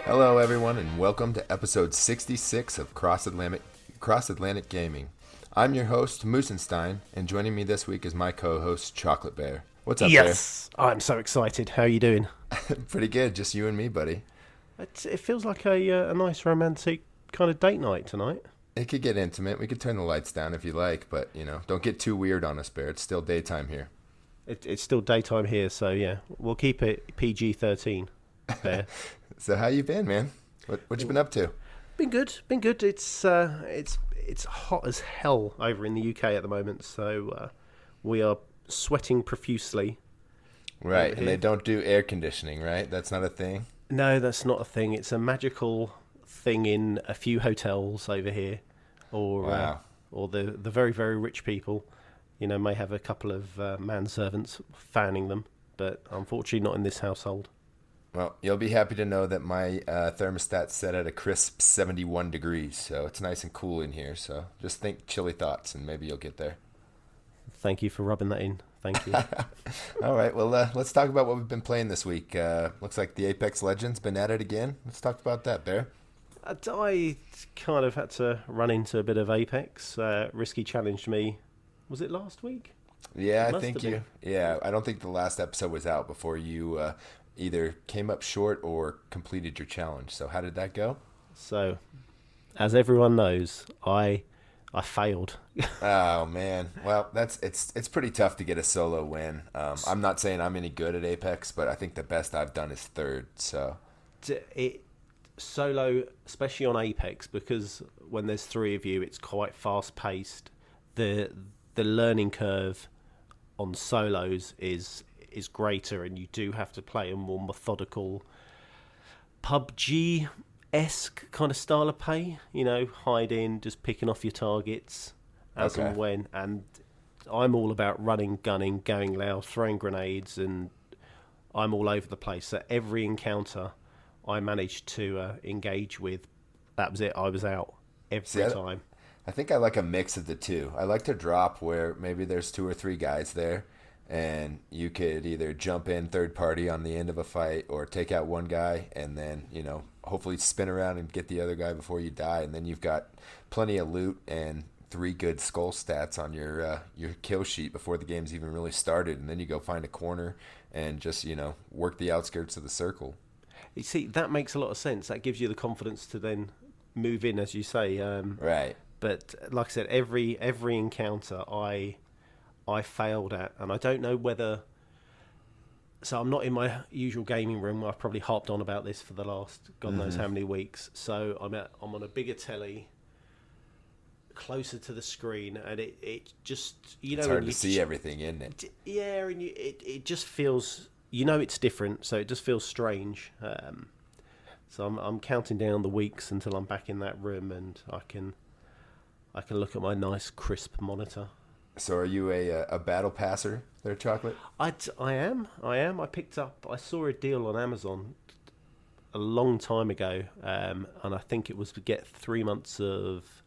Hello, everyone, and welcome to episode 66 of Cross Atlantic Gaming. I'm your host, Moosenstein, and joining me this week is my co-host, Chocolate Bear. What's up, Yes, I'm so excited. How are you doing? Bear? Pretty good, just you and me, buddy. It feels like a nice romantic kind of date night tonight. It could get intimate. We could turn the lights down if you like, but, don't get too weird on us, Bear. It's still daytime here. It's still daytime here, so yeah, we'll keep it PG-13 there. So how you been, man? What you been up to? Been good, been good. It's hot as hell over in the UK at the moment, so we are sweating profusely. Right, and they don't do air conditioning, right? That's not a thing? No, that's not a thing. It's a magical thing in a few hotels over here, or Wow. or the very, very rich people, may have a couple of manservants fanning them, but unfortunately not in this household. Well, you'll be happy to know that my thermostat's set at a crisp 71 degrees, so it's nice and cool in here. So just think chilly thoughts, and maybe you'll get there. Thank you for rubbing that in. Thank you. All right, well, let's talk about what we've been playing this week. Looks like the Apex Legends been at it again. Let's talk about that, Bear. I kind of had to run into a bit of Apex. Risky challenged me. Was it last week? Yeah, It I must think have you. Yeah, I don't think the last episode was out before you either came up short or completed your challenge. So how did that go? So, as everyone knows, I failed. Oh man, well it's pretty tough to get a solo win. I'm not saying I'm any good at Apex, but I think the best I've done is third. So It solo, especially on Apex, because when there's three of you, it's quite fast paced. The learning curve on solos is greater, and you do have to play a more methodical PUBG-esque kind of style of play. Hide in, just picking off your targets as Okay. and when. And I'm all about running, gunning, going loud, throwing grenades, and I'm all over the place. So every encounter I managed to engage with, that was it. I was out every See, time. I think I like a mix of the two. I like to drop where maybe there's two or three guys there, and you could either jump in third party on the end of a fight or take out one guy and then, hopefully spin around and get the other guy before you die. And then you've got plenty of loot and 3 good skull stats on your kill sheet before the game's even really started. And then you go find a corner and just, work the outskirts of the circle. You see, that makes a lot of sense. That gives you the confidence to then move in, as you say. Right. But like I said, every encounter I failed at, and I don't know whether. So I'm not in my usual gaming room. I've probably harped on about this for the last God knows how many weeks. So I'm on a bigger telly, closer to the screen, and it just It's hard to see everything, isn't it? Yeah, and it just feels it's different, so it just feels strange. So I'm counting down the weeks until I'm back in that room, and I can look at my nice crisp monitor. So are you a battle passer there, Chocolate? I am. I saw a deal on Amazon a long time ago, and I think it was to get 3 months of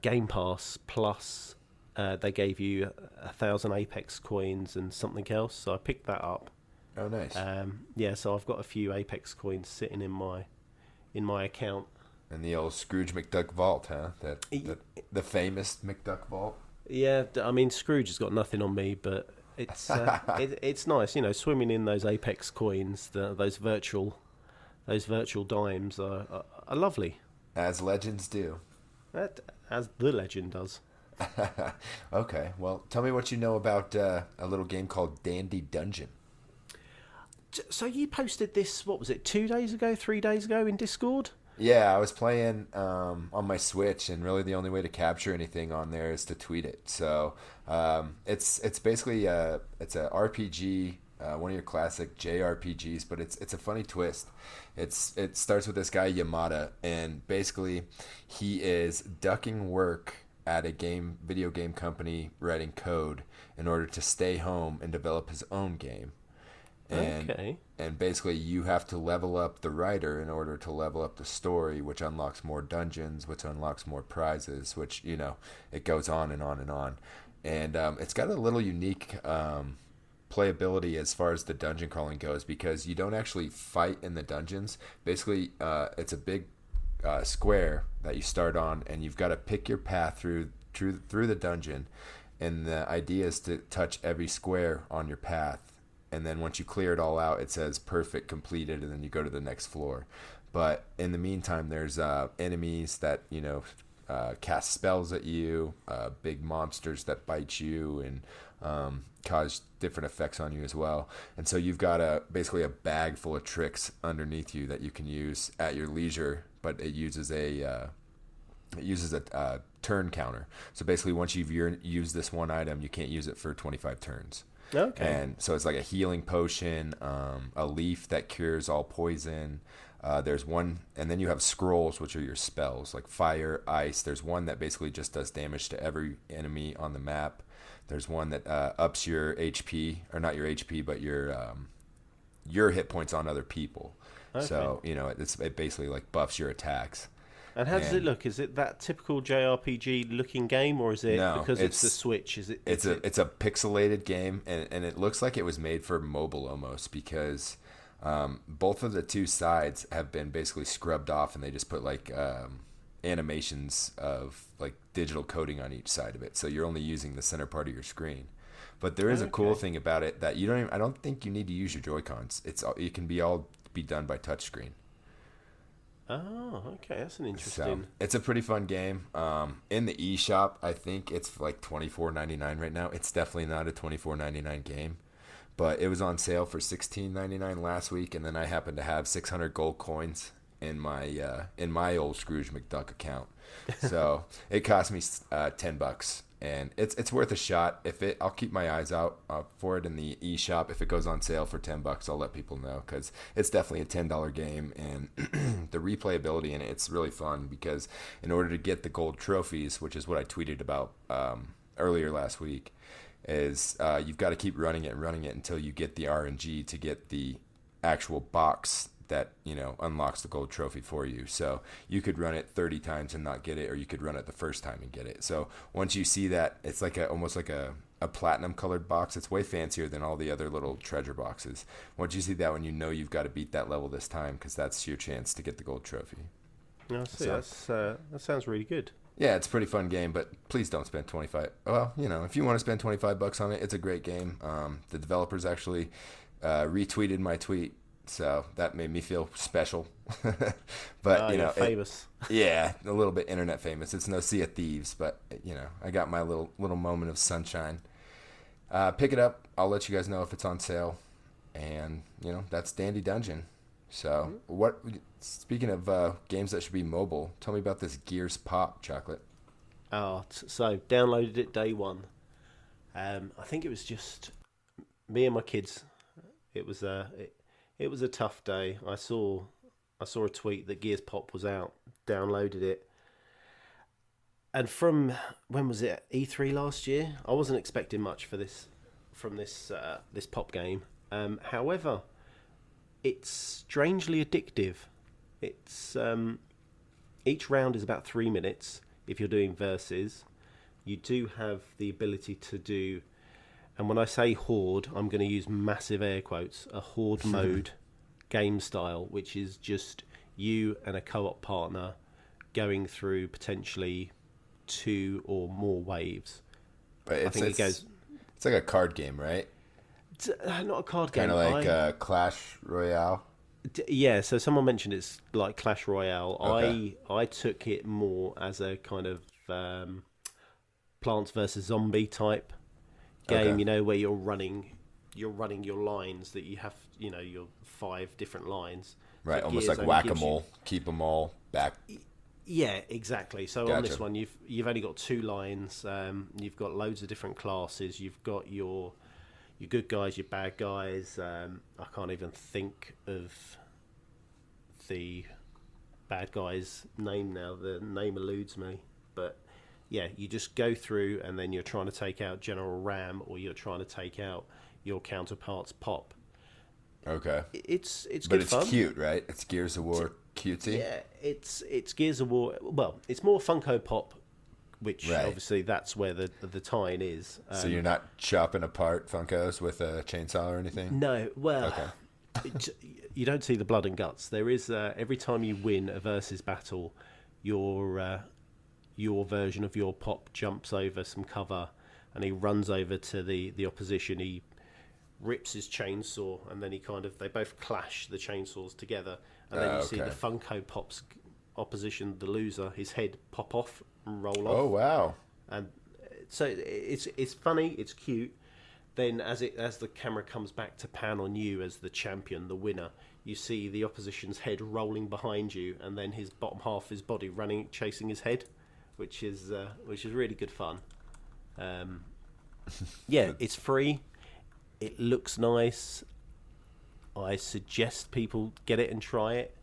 Game Pass plus they gave you 1,000 Apex coins and something else. So I picked that up. Oh, nice. Yeah, so I've got a few Apex coins sitting in my account. And the old Scrooge McDuck vault, huh? The famous McDuck vault. Yeah, I mean Scrooge has got nothing on me, but it's it's nice, swimming in those Apex coins. Those virtual dimes are lovely. As legends do. As the legend does. Okay, well, tell me what you know about a little game called Dandy Dungeon. So you posted this, what was it, 2 days ago, 3 days ago in Discord? Yeah, I was playing on my Switch, and really the only way to capture anything on there is to tweet it. So it's basically it's a RPG, one of your classic JRPGs, but it's a funny twist. It starts with this guy Yamada, and basically he is ducking work at a video game company writing code in order to stay home and develop his own game. And basically you have to level up the writer in order to level up the story, which unlocks more dungeons, which unlocks more prizes, which, it goes on and on and on. And it's got a little unique playability as far as the dungeon crawling goes, because you don't actually fight in the dungeons. Basically, it's a big square that you start on, and you've got to pick your path through the dungeon. And the idea is to touch every square on your path. And then once you clear it all out, it says perfect, completed, and then you go to the next floor. But in the meantime, there's enemies that, cast spells at you, big monsters that bite you and cause different effects on you as well. And so you've got basically a bag full of tricks underneath you that you can use at your leisure, but it uses a turn counter. So basically, once you've used this one item, you can't use it for 25 turns. Okay. And so it's like a healing potion, a leaf that cures all poison. There's one, and then you have scrolls, which are your spells, like fire, ice. There's one that basically just does damage to every enemy on the map. There's one that ups your HP, or not your HP, but your hit points on other people. Okay. So, it basically like buffs your attacks. And how does it look? Is it that typical JRPG looking game, or is it because it's the Switch? It's a pixelated game, and it looks like it was made for mobile almost, because both of the two sides have been basically scrubbed off, and they just put like animations of like digital coding on each side of it, so you're only using the center part of your screen. But there is a cool thing about it that I don't think you need to use your Joy-Cons. It can be done by touchscreen. Oh, okay, that's an interesting. So, it's a pretty fun game. In the eShop, I think it's like $24.99 right now. It's definitely not a $24.99 game, but it was on sale for $16.99 last week, and then I happened to have 600 gold coins in my old Scrooge McDuck account, so it cost me $10. And it's worth a shot. I'll keep my eyes out for it in the eShop. If it goes on sale for $10, I'll let people know, because it's definitely a $10 game, and the replayability in it's really fun, because in order to get the gold trophies, which is what I tweeted about earlier last week, is you've got to keep running it until you get the RNG to get the actual box that unlocks the gold trophy for you. So you could run it 30 times and not get it, or you could run it the first time and get it. So once you see that, it's like almost like a platinum colored box. It's way fancier than all the other little treasure boxes. Once you see that one, you've got to beat that level this time, because that's your chance to get the gold trophy. I see. That sounds really good. Yeah, it's a pretty fun game, but please don't spend 25. Well, if you want to spend $25 on it, it's a great game. The developers actually retweeted my tweet, so that made me feel special. But you're famous. Yeah, a little bit internet famous. It's no Sea of Thieves, but I got my little moment of sunshine. Pick it up. I'll let you guys know if it's on sale. And that's Dandy Dungeon. So speaking of games that should be mobile, tell me about this Gears Pop, Chocolate. So downloaded it day one. I think it was just me and my kids. It was a tough day. I saw a tweet that Gears Pop was out, downloaded it. And from, when was it, E3 last year? I wasn't expecting much from this Pop game. However, it's strangely addictive. It's each round is about 3 minutes if you're doing versus. You do have the ability to do, and when I say horde, I'm going to use massive air quotes, a horde mode game style, which is just you and a co-op partner going through potentially 2 or more waves. But it's like a card game, right? It's not a card game. Kind of like Clash Royale. Yeah, so someone mentioned it's like Clash Royale. Okay. I took it more as a kind of Plants vs Zombie type game. Okay. Where you're running your lines that you have. Your 5 different lines. Right, so almost like whack-a-mole. Keep them all back. Yeah, exactly. So Gotcha. On this one, you've only got 2 lines. You've got loads of different classes. You've got your good guys, your bad guys. I can't even think of the bad guy's name now. The name eludes me. But yeah, you just go through, and then you're trying to take out General Ram, or you're trying to take out your counterpart's Pop. Okay. It's but good it's fun. cute, right? It's Gears of War cutesy. Yeah, it's Gears of War. Well, it's more Funko Pop which Right. obviously that's where the tie-in is. So you're not chopping apart Funkos with a chainsaw or anything? No, well, Okay. it, you don't see the blood and guts. There is every time you win a versus battle, your version of your pop jumps over some cover, and he runs over to the opposition. He rips his chainsaw, and then they both clash the chainsaws together, and then you see the Funko Pop's opposition, the loser, his head pop off and roll off. Oh wow! And so it's funny, it's cute. Then as the camera comes back to pan on you as the champion, the winner, you see the opposition's head rolling behind you, and then his bottom half of his body running, chasing his head, which is really good fun. Yeah, it's free. It looks nice. I suggest people get it and try it.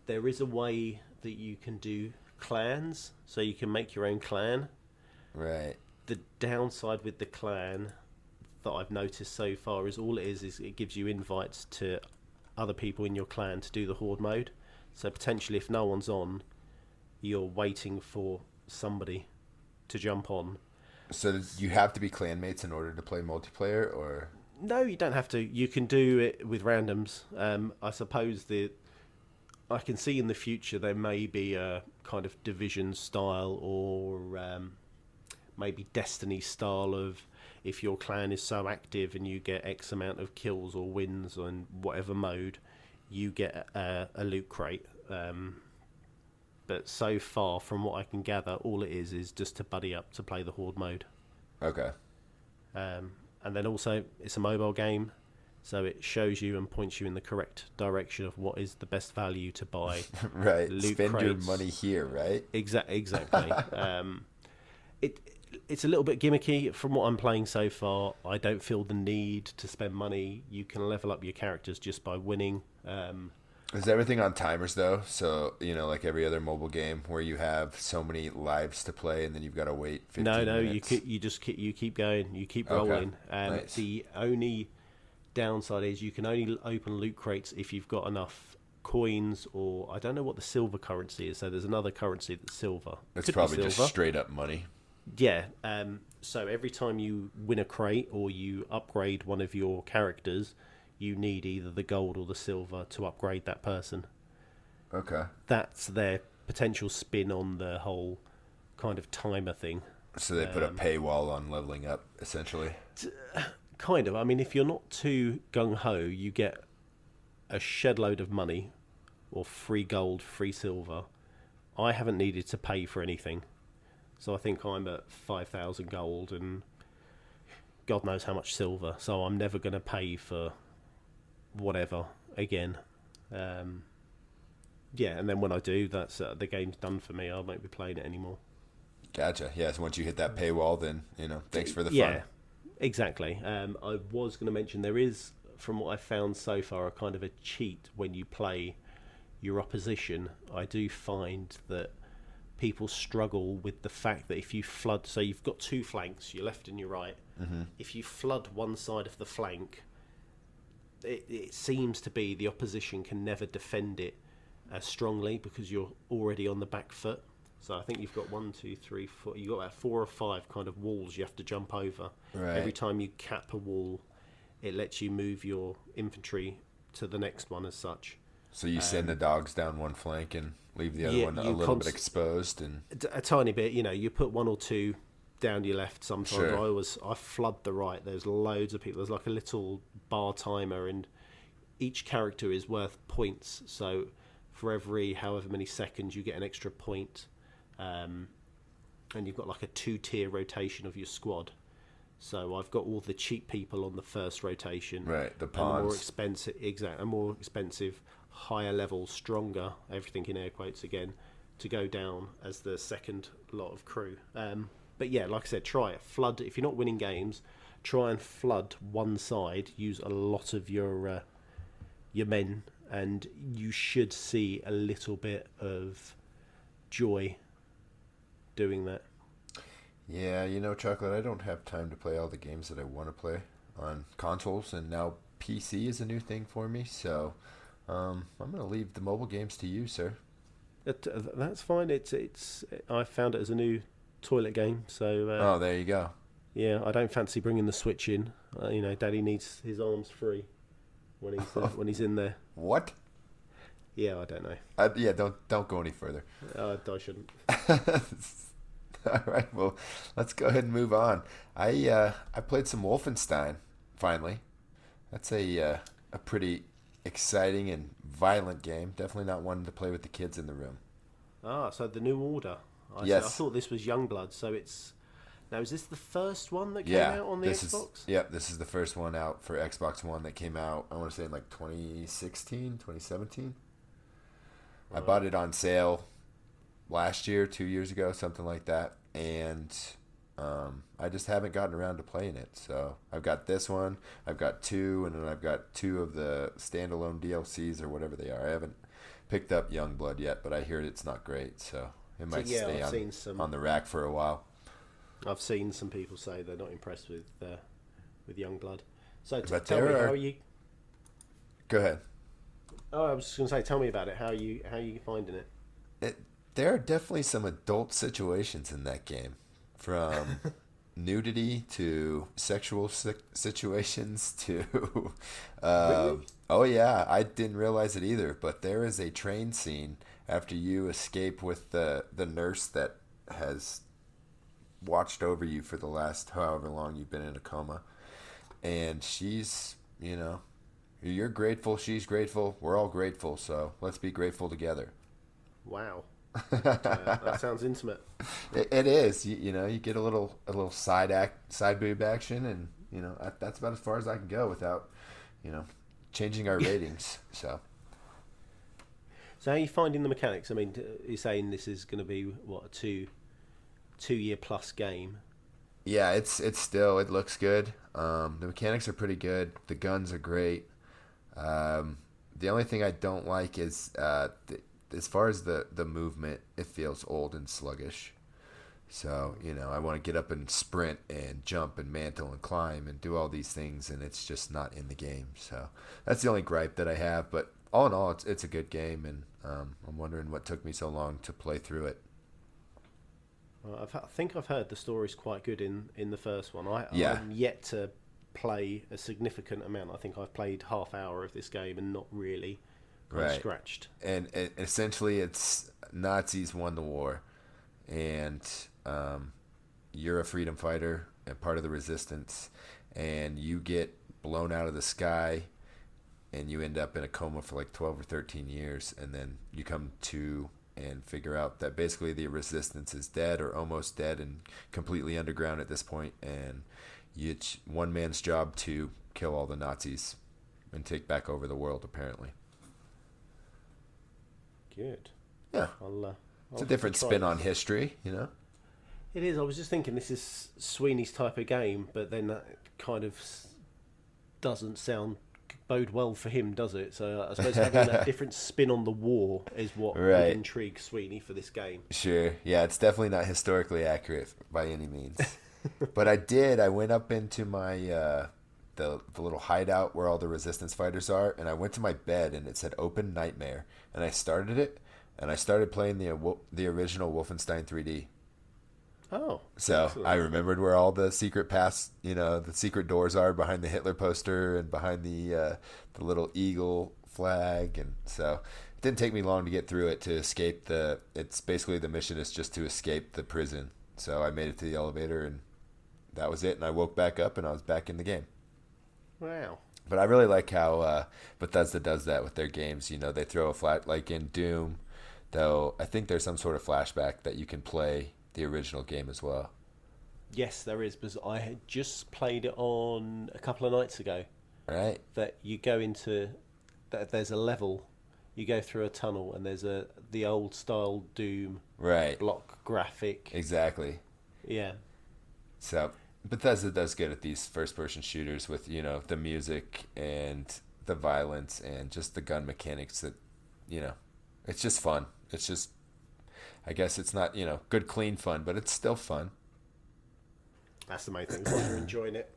There is a way that you can do clans, so you can make your own clan. Right. The downside with the clan that I've noticed so far is all it is it gives you invites to other people in your clan to do the horde mode. So potentially, if no one's on, you're waiting for somebody to jump on. So you have to be clanmates in order to play multiplayer, or No, you don't have to. You can do it with randoms. I suppose I can see in the future there may be a kind of Division style or maybe Destiny style of if your clan is so active and you get X amount of kills or wins on whatever mode, you get a loot crate. But so far, from what I can gather, all it is just to buddy up to play the horde mode. okay. And then also, it's a mobile game, so it shows you and points you in the correct direction of what is the best value to buy. Right. Loot Spend crates. your money here, right? Exactly. It's a little bit gimmicky from what I'm playing so far. I don't feel the need to spend money. You can level up your characters just by winning. Is everything on timers though? So like every other mobile game where you have so many lives to play and then you've got to wait 15 minutes? You keep going, you keep rolling. Nice. The only downside is you can only open loot crates if you've got enough coins, or I don't know what the silver currency is. So there's another currency that's silver. It's Could be probably just silver. straight up money. Yeah. So every time you win a crate or you upgrade one of your characters, you need either the gold or the silver to upgrade that person. Okay. That's their potential spin on the whole kind of timer thing. So they put a paywall on leveling up, essentially. Kind of. I mean, if you're not too gung-ho, you get a shed load of money or free gold, free silver. I haven't needed to pay for anything. So I think I'm at 5,000 gold and God knows how much silver. So I'm never going to pay for whatever again. Yeah, and then when I do, that's the game's done for me. I won't be playing it anymore. Gotcha. Yeah, so once you hit that paywall, then, thanks for the fun. Yeah, exactly. I was going to mention there is, from what I've found so far, a kind of a cheat when you play your opposition. I do find that people struggle with the fact that if you flood, so you've got two flanks, your left and your right. Mm-hmm. If you flood one side of the flank, it seems to be the opposition can never defend it as strongly because you're already on the back foot. So I think you've got 1, 2, 3, 4. You've got about 4 or 5 kind of walls you have to jump over. Right. Every time you cap a wall, it lets you move your infantry to the next one as such. So you send the dogs down one flank and leave the other one a little bit exposed, and a tiny bit. You put 1 or 2 down your left. Sometimes Sure. I flood the right. There's loads of people. There's like a little bar timer, and each character is worth points. So for every however many seconds, you get an extra point. And you've got like a 2-tier rotation of your squad. So I've got all the cheap people on the first rotation, right, the and pawns. more expensive, higher level, stronger, everything in air quotes again, to go down as the second lot of crew. But yeah, like I said, try it. Flood. If you're not winning games, try and flood one side. Use a lot of your men, and you should see a little bit of joy doing that. Yeah, Chocolate, I don't have time to play all the games that I want to play on consoles, and now PC is a new thing for me, so I'm going to leave the mobile games to you, sir. That's fine. It's. I found it as a new toilet game, so Oh, there you go. yeah, I don't fancy bringing the Switch in. Daddy needs his arms free when he's in there. What? Yeah, I don't know. Yeah, don't go any further. I shouldn't. All right, well, let's go ahead and move on. I played some Wolfenstein finally. That's a pretty exciting and violent game. Definitely not one to play with the kids in the room. So the New Order. Yes. I thought this was Youngblood. So it's now. Is this the first one that came Yeah, out on the Xbox? This is the first one out for Xbox One that came out, I want to say in like 2016, 2017. I bought it on sale last year, 2 years ago, something like that. And I just haven't gotten around to playing it. So I've got this one, I've got two, and then I've got two of the standalone DLCs or whatever they are. I haven't picked up Youngblood yet, but I hear it's not great. So it might stay on the rack for a while. I've seen some people say they're not impressed with Youngblood. So But tell me, how are you? Go ahead. Oh, I was just going to say, tell me about it. How are you finding it? There are definitely some adult situations in that game, from nudity to sexual situations to. Really? Oh yeah, I didn't realize it either. But there is a train scene after you escape with the nurse that has watched over you for the last however long you've been in a coma, and she's you're grateful, she's grateful, we're all grateful, so let's be grateful together. Wow. That sounds intimate. It is. You get a little side boob action, and that's about as far as I can go without changing our ratings. So how are you finding the mechanics? I mean, you're saying this is going to be what, a two-year plus game? yeah, it looks good. The mechanics are pretty good. The guns are great. The only thing I don't like is as far as the movement, it feels old and sluggish. So, I want to get up and sprint and jump and mantle and climb and do all these things, and it's just not in the game. So that's the only gripe that I have. But all in all, it's a good game, and I'm wondering what took me so long to play through it. I think I've heard the story's quite good in the first one. Yeah. I'm yet to play a significant amount. I think I've played half hour of this game and not really scratched. And essentially, it's Nazis won the war, and you're a freedom fighter and part of the resistance, and you get blown out of the sky, and you end up in a coma for like 12 or 13 years, and then you come to and figure out that basically the resistance is dead or almost dead and completely underground at this point, and it's one man's job to kill all the Nazis and take back over the world, apparently. Good. Yeah. It's a different spin on history, It is. I was just thinking this is Sweeney's type of game, but then that kind of doesn't bode well for him, does it? So I suppose having that different spin on the war is what would intrigue Sweeney for this game. Sure. Yeah, it's definitely not historically accurate by any means. But I went up into my the little hideout where all the resistance fighters are, and I went to my bed and it said Open Nightmare, and I started it, and I started playing the original Wolfenstein 3D. Oh. So excellent. I remembered where all the secret paths, the secret doors are behind the Hitler poster and behind the little eagle flag, and so it didn't take me long to get through it to escape it's basically the mission is just to escape the prison. So I made it to the elevator, and that was it, and I woke back up and I was back in the game. Wow. But I really like how Bethesda does that with their games. They throw a flat, like in Doom, though I think there's some sort of flashback that you can play the original game as well. Yes, there is, because I had just played it on a couple of nights ago. Right. That you go into, that there's a level, you go through a tunnel, and there's the old style Doom block graphic. Exactly. Yeah. So Bethesda does good at these first-person shooters with the music and the violence and just the gun mechanics that it's just fun. It's just, I guess it's not good clean fun, but it's still fun. That's the main thing. As long as you're enjoying it.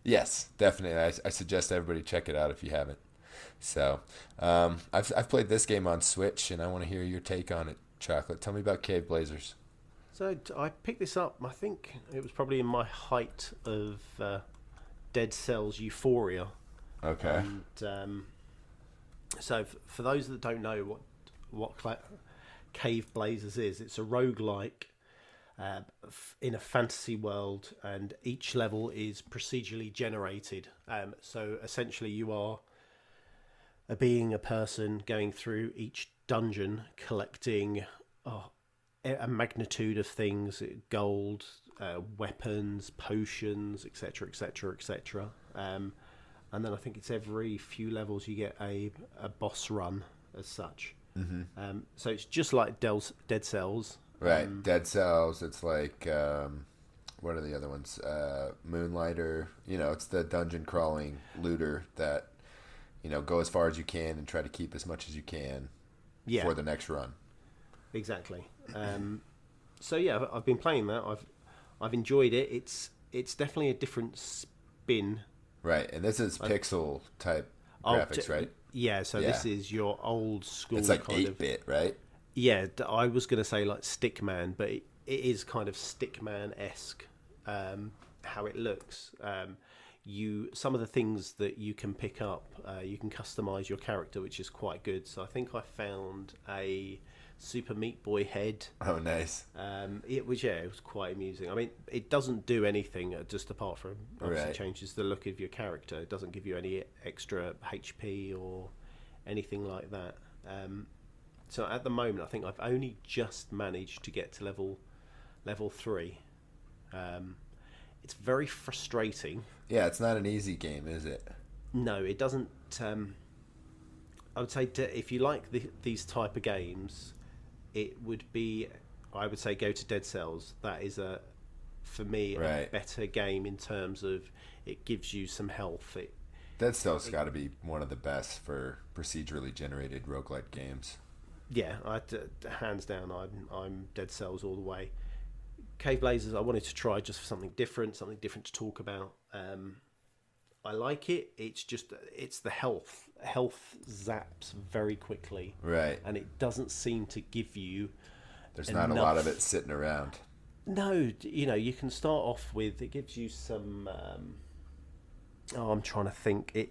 Yes, definitely. I suggest everybody check it out if you haven't. So I've played this game on Switch, and I want to hear your take on it. Chocolate. Tell me about Cave Blazers. So I picked this up. I think it was probably in my height of Dead Cells euphoria. Okay. And so for those that don't know what Cave Blazers is, it's a roguelike in a fantasy world, and each level is procedurally generated. So essentially, you are being a person going through each dungeon, collecting a magnitude of things: gold, weapons, potions, etc., etc., etc. And then I think it's every few levels you get a boss run as such. Mm-hmm. So it's just like Dead Cells. Right, Dead Cells. It's like what are the other ones? Moonlighter. It's the dungeon crawling looter that go as far as you can and try to keep as much as you can for the next run. Exactly. So yeah, I've been playing that. I've enjoyed it. It's definitely a different spin. Right, and this is pixel type graphics, right? Yeah. So this is your old school. It's like kind 8-bit, right? Yeah, I was going to say like Stickman, but it is kind of Stickman-esque how it looks. Some of the things that you can pick up, you can customize your character, which is quite good. So I think I found a Super Meat Boy head. Oh, nice. It was quite amusing. I mean, it doesn't do anything just apart from obviously changes the look of your character. It doesn't give you any extra HP or anything like that. So at the moment, I think I've only just managed to get to level 3. It's very frustrating. Yeah, it's not an easy game, is it? No, it doesn't. I would say if you like these type of games, it would be. I would say go to Dead Cells. That is for me a better game in terms of it gives you some health. Dead Cells got to be one of the best for procedurally generated roguelike games. Yeah, hands down, I'm Dead Cells all the way. Cave Blazers, I wanted to try just for something different to talk about. I like it. It's the health. Health zaps very quickly, right? And it doesn't seem to give you. There's not a lot of it sitting around. No, you can start off with. It gives you some. I'm trying to think.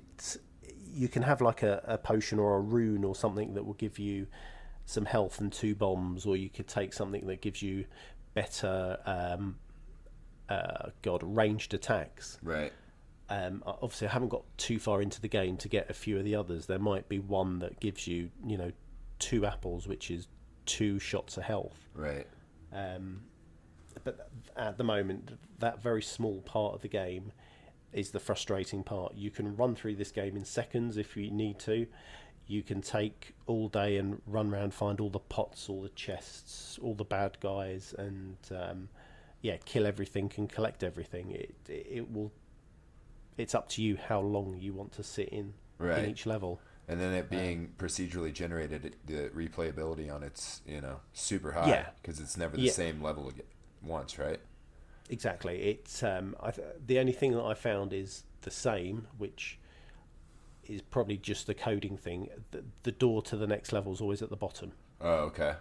You can have like a potion or a rune or something that will give you some health and 2 bombs, or you could take something that gives you better ranged attacks. Right. Obviously I haven't got too far into the game to get a few of the others. There might be one that gives you 2 apples, which is 2 shots of health. Right. But at the moment, that very small part of the game is the frustrating part. You can run through this game in seconds if you need to. You can take all day and run around, find all the pots, all the chests, all the bad guys, and kill everything and collect everything. It will. It's up to you how long you want to sit in each level. And then it being procedurally generated, the replayability on it's super high because it's never the same level once, right? Exactly. It's the only thing that I found is the same, which is probably just a coding thing. The door to the next level is always at the bottom. Oh, okay.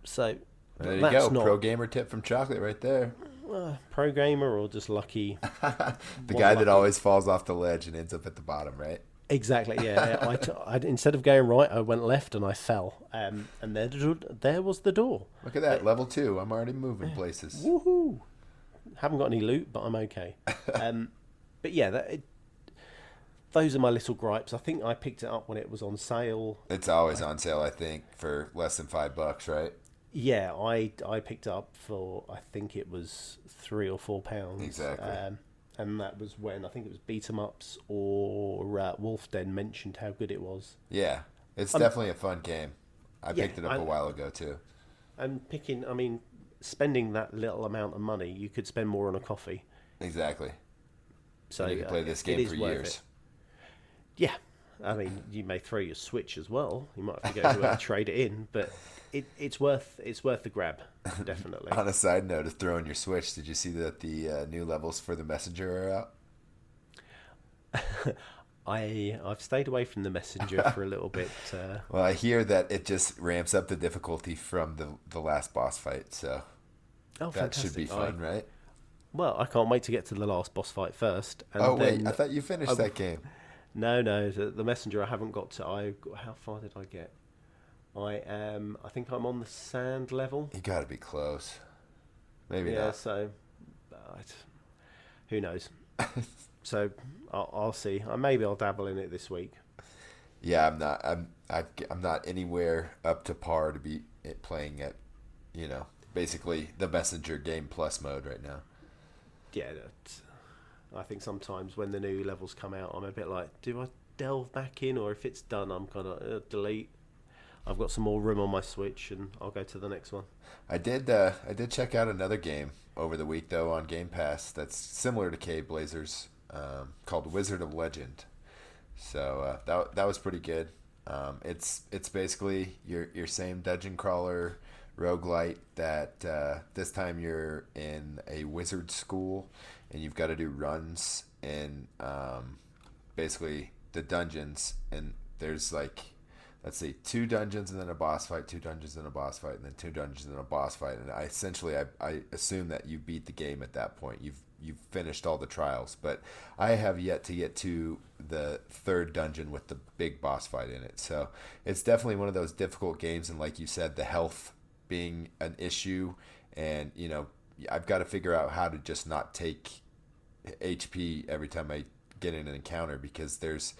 So there you go. Pro gamer tip from Chocolate right there. Pro gamer or just lucky. The guy that always falls off the ledge and ends up at the bottom, right? Exactly. Yeah. I instead of going right, I went left and I fell. And there was the door. Look at that, level 2. I'm already moving places. Woohoo! Haven't got any loot, but I'm okay. But yeah, those are my little gripes. I think I picked it up when it was on sale. It's always on sale, I think, for less than $5, right? Yeah, I picked it up for, I think it was £3 or £4. Exactly. And that was when I think it was Beat 'em Ups or Wolf Den mentioned how good it was. Yeah, it's definitely a fun game. I picked it up a while ago too. And spending that little amount of money, you could spend more on a coffee. Exactly. So you can play this game for years. Yeah, you may throw your Switch as well. You might have to go to trade it in, but it's worth the grab, definitely. On a side note of throwing your Switch, did you see that the new levels for the Messenger are out? I've stayed away from the messenger for a little bit. Well, I hear that it just ramps up the difficulty from the last boss fight, so Oh, that should be fantastic! fun, right? Well, I can't wait to get to the last boss fight first. And Oh wait, then I thought you finished that game. no, the messenger I haven't got to. How far did I get? I think I'm on the sand level. You got to be close. Maybe Yeah, not. so who knows? So I'll see. Maybe I'll dabble in it this week. Yeah, I'm not. I'm not anywhere up to par to be playing at, basically the messenger game plus mode right now. Yeah, I think sometimes when the new levels come out, I'm a bit like, do I delve back in, or if it's done, I'm kind of delete. I've got some more room on my Switch, and I'll go to the next one. I did check out another game over the week though on Game Pass that's similar to Cave Blazers, called Wizard of Legend. So that was pretty good. It's basically your same dungeon crawler roguelite that this time you're in a wizard school and you've got to do runs in basically the dungeons, and there's like, let's see, 2 dungeons and then a boss fight, 2 dungeons and a boss fight, and then 2 dungeons and a boss fight. And I assume that you beat the game at that point. You've finished all the trials, but I have yet to get to the 3rd dungeon with the big boss fight in it. So it's definitely one of those difficult games, and like you said, the health being an issue, and I've got to figure out how to just not take HP every time I get in an encounter, because there's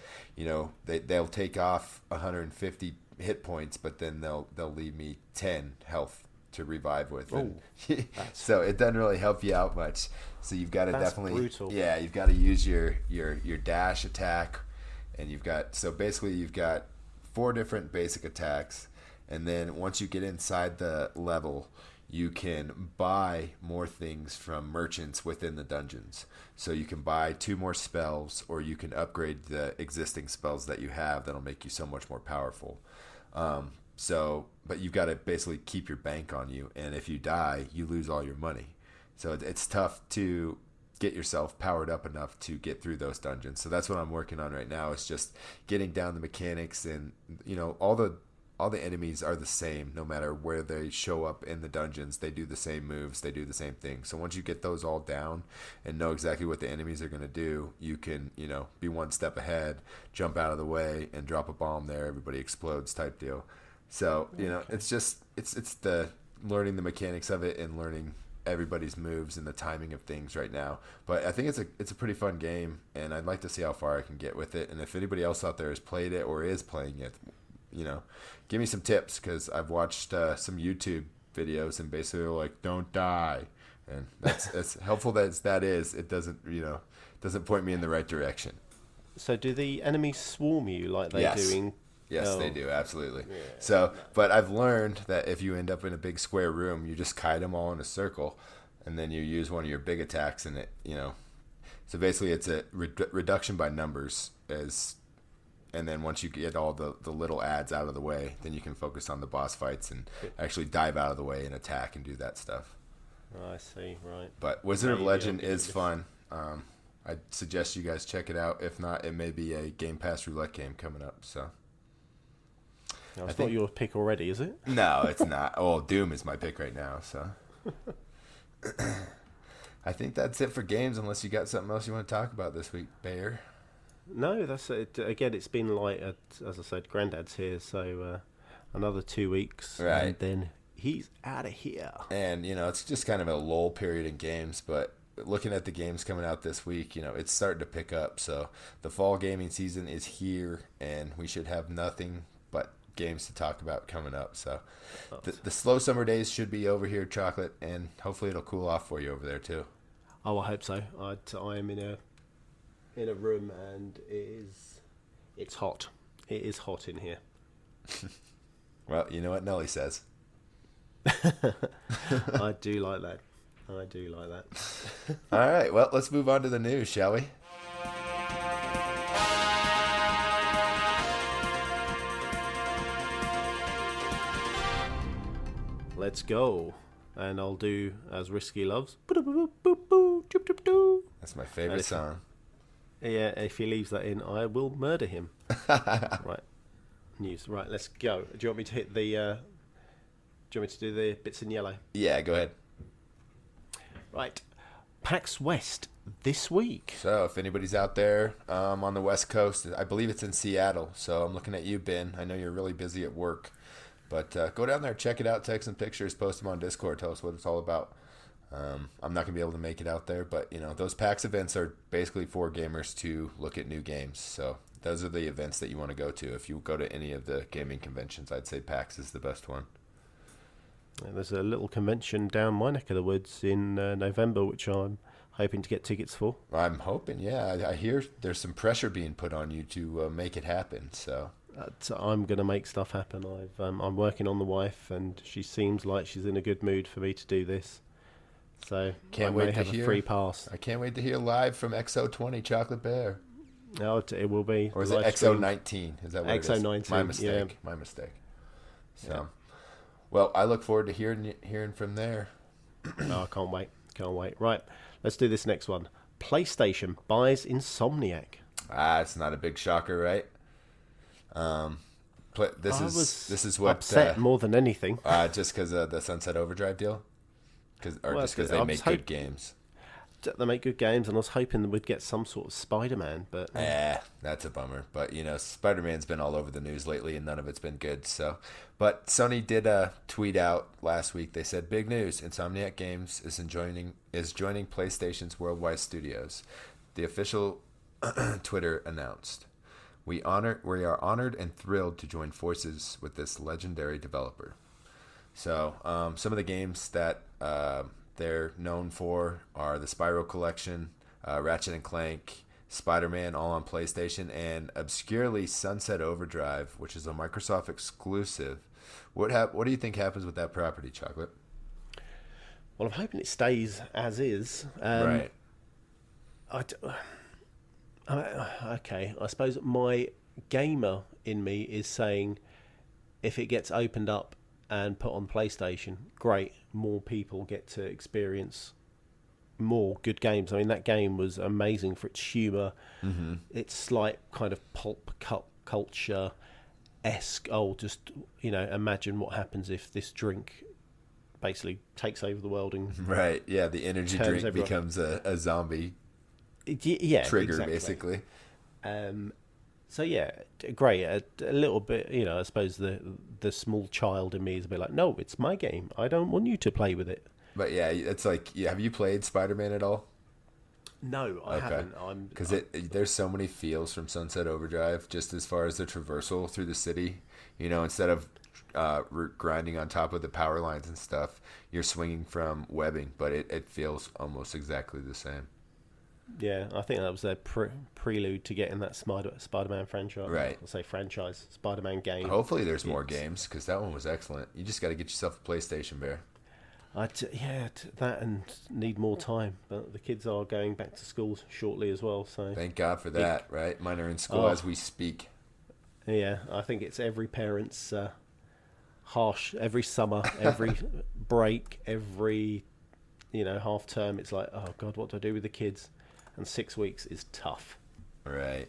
they'll take off 150 hit points, but then they'll leave me 10 health to revive with. Oh, so it doesn't really help you out much. So you've got to definitely brutal. Yeah, you've got to use your dash attack, and you've got 4 different basic attacks, and then once you get inside the level, you can buy more things from merchants within the dungeons. So you can buy 2 more spells, or you can upgrade the existing spells that you have that'll make you so much more powerful. But you've got to basically keep your bank on you, and if you die, you lose all your money. So it's tough to get yourself powered up enough to get through those dungeons. So that's what I'm working on right now, is just getting down the mechanics, and all the enemies are the same no matter where they show up in the dungeons. They do the same moves, they do the same thing. So once you get those all down and know exactly what the enemies are going to do, you can be one step ahead, jump out of the way, and drop a bomb there, everybody explodes type deal. So it's the learning the mechanics of it and learning everybody's moves and the timing of things right now. But I think it's a pretty fun game, and I'd like to see how far I can get with it. And if anybody else out there has played it or is playing it, give me some tips, because I've watched some YouTube videos, and basically they're like, don't die, and that's as helpful as that is, it doesn't point me in the right direction. So do the enemies swarm you like they Yes. do in... Yes, they do, absolutely. Yeah. So, but I've learned that if you end up in a big square room, you just kite them all in a circle, and then you use one of your big attacks, and so basically it's a reduction by numbers, and then once you get all the little ads out of the way, then you can focus on the boss fights and actually dive out of the way and attack and do that stuff. I see, right. But Wizard of Legend is fun. I'd suggest you guys check it out. If not, it may be a Game Pass roulette game coming up. So no, it's not your pick already, is it? No, it's not. Oh, Doom is my pick right now. So I think that's it for games, unless you got something else you want to talk about this week, Bayer. No, that's it. Again, it's been light, as I said, Grandad's here, so another 2 weeks, right? And then he's out of here. And it's just kind of a lull period in games, but looking at the games coming out this week, it's starting to pick up. So the fall gaming season is here, and we should have nothing but games to talk about coming up. So the slow summer days should be over here, Chocolate, and hopefully it'll cool off for you over there too. Oh, I hope so. I am in a room, and it's hot. It is hot in here. Well, you know what Nelly says. I do like that. All right, well, let's move on to the news, shall we? Let's go. And I'll do as Risky loves. That's my favorite song. Yeah, if he leaves that in, I will murder him. Right. News. Right, let's go. Do you want me to hit the... do you want me to do the bits in yellow? Yeah, go ahead. Right. PAX West this week. So if anybody's out there on the West Coast, I believe it's in Seattle. So I'm looking at you, Ben. I know you're really busy at work. But go down there, check it out, take some pictures, post them on Discord, tell us what it's all about. I'm not going to be able to make it out there, but, those PAX events are basically for gamers to look at new games. So those are the events that you want to go to. If you go to any of the gaming conventions, I'd say PAX is the best one. There's a little convention down my neck of the woods in November, which I'm hoping to get tickets for. I'm hoping, yeah. I hear there's some pressure being put on you to make it happen, so... I'm going to make stuff happen. I'm working on the wife, and she seems like she's in a good mood for me to do this. So can't I wait may to have hear. A free pass. I can't wait to hear live from XO20 Chocolate Bear. No, it will be. Or is it XO19? Is that what XO19, it is? My mistake. Yeah. My mistake. So, well, I look forward to hearing from there. Oh, I can't wait. Can't wait. Right, let's do this next one. PlayStation buys Insomniac. It's not a big shocker, right? This is what upset more than anything. Just because of the Sunset Overdrive deal, just because they make good games. They make good games, and I was hoping we'd get some sort of Spider-Man, but that's a bummer. But Spider-Man's been all over the news lately, and none of it's been good. So, but Sony did tweet out last week. They said, "Big news! Insomniac Games is joining PlayStation's worldwide studios." The official Twitter announced, We are honored and thrilled to join forces with this legendary developer." So, some of the games that they're known for are the Spyro Collection, Ratchet and Clank, Spider-Man, all on PlayStation, and obscurely Sunset Overdrive, which is a Microsoft exclusive. What do you think happens with that property, Chocolate? Well, I'm hoping it stays as is. Right. Okay, I suppose my gamer in me is saying if it gets opened up and put on PlayStation, great, more people get to experience more good games. I mean, that game was amazing for its humour, its slight kind of pulp culture-esque, imagine what happens if this drink basically takes over the world and right, yeah, the energy drink becomes a zombie trigger, exactly. Basically. So yeah, great. A little bit, I suppose the small child in me is a bit like, no, it's my game. I don't want you to play with it. But yeah, it's like, have you played Spider-Man at all? No, I haven't. Because there's so many feels from Sunset Overdrive, just as far as the traversal through the city. Instead of grinding on top of the power lines and stuff, you're swinging from webbing, but it feels almost exactly the same. Yeah, I think that was their prelude to getting that Spider-Man franchise. Right. I'll say franchise, Spider-Man game. Hopefully there's more games, because that one was excellent. You just got to get yourself a PlayStation, Bear. That and need more time. But the kids are going back to school shortly as well. So thank God for that, right? Mine are in school as we speak. Yeah, I think it's every parent's harsh. Every summer, every break, every half term. It's like, oh God, what do I do with the kids? And 6 weeks is tough. Right.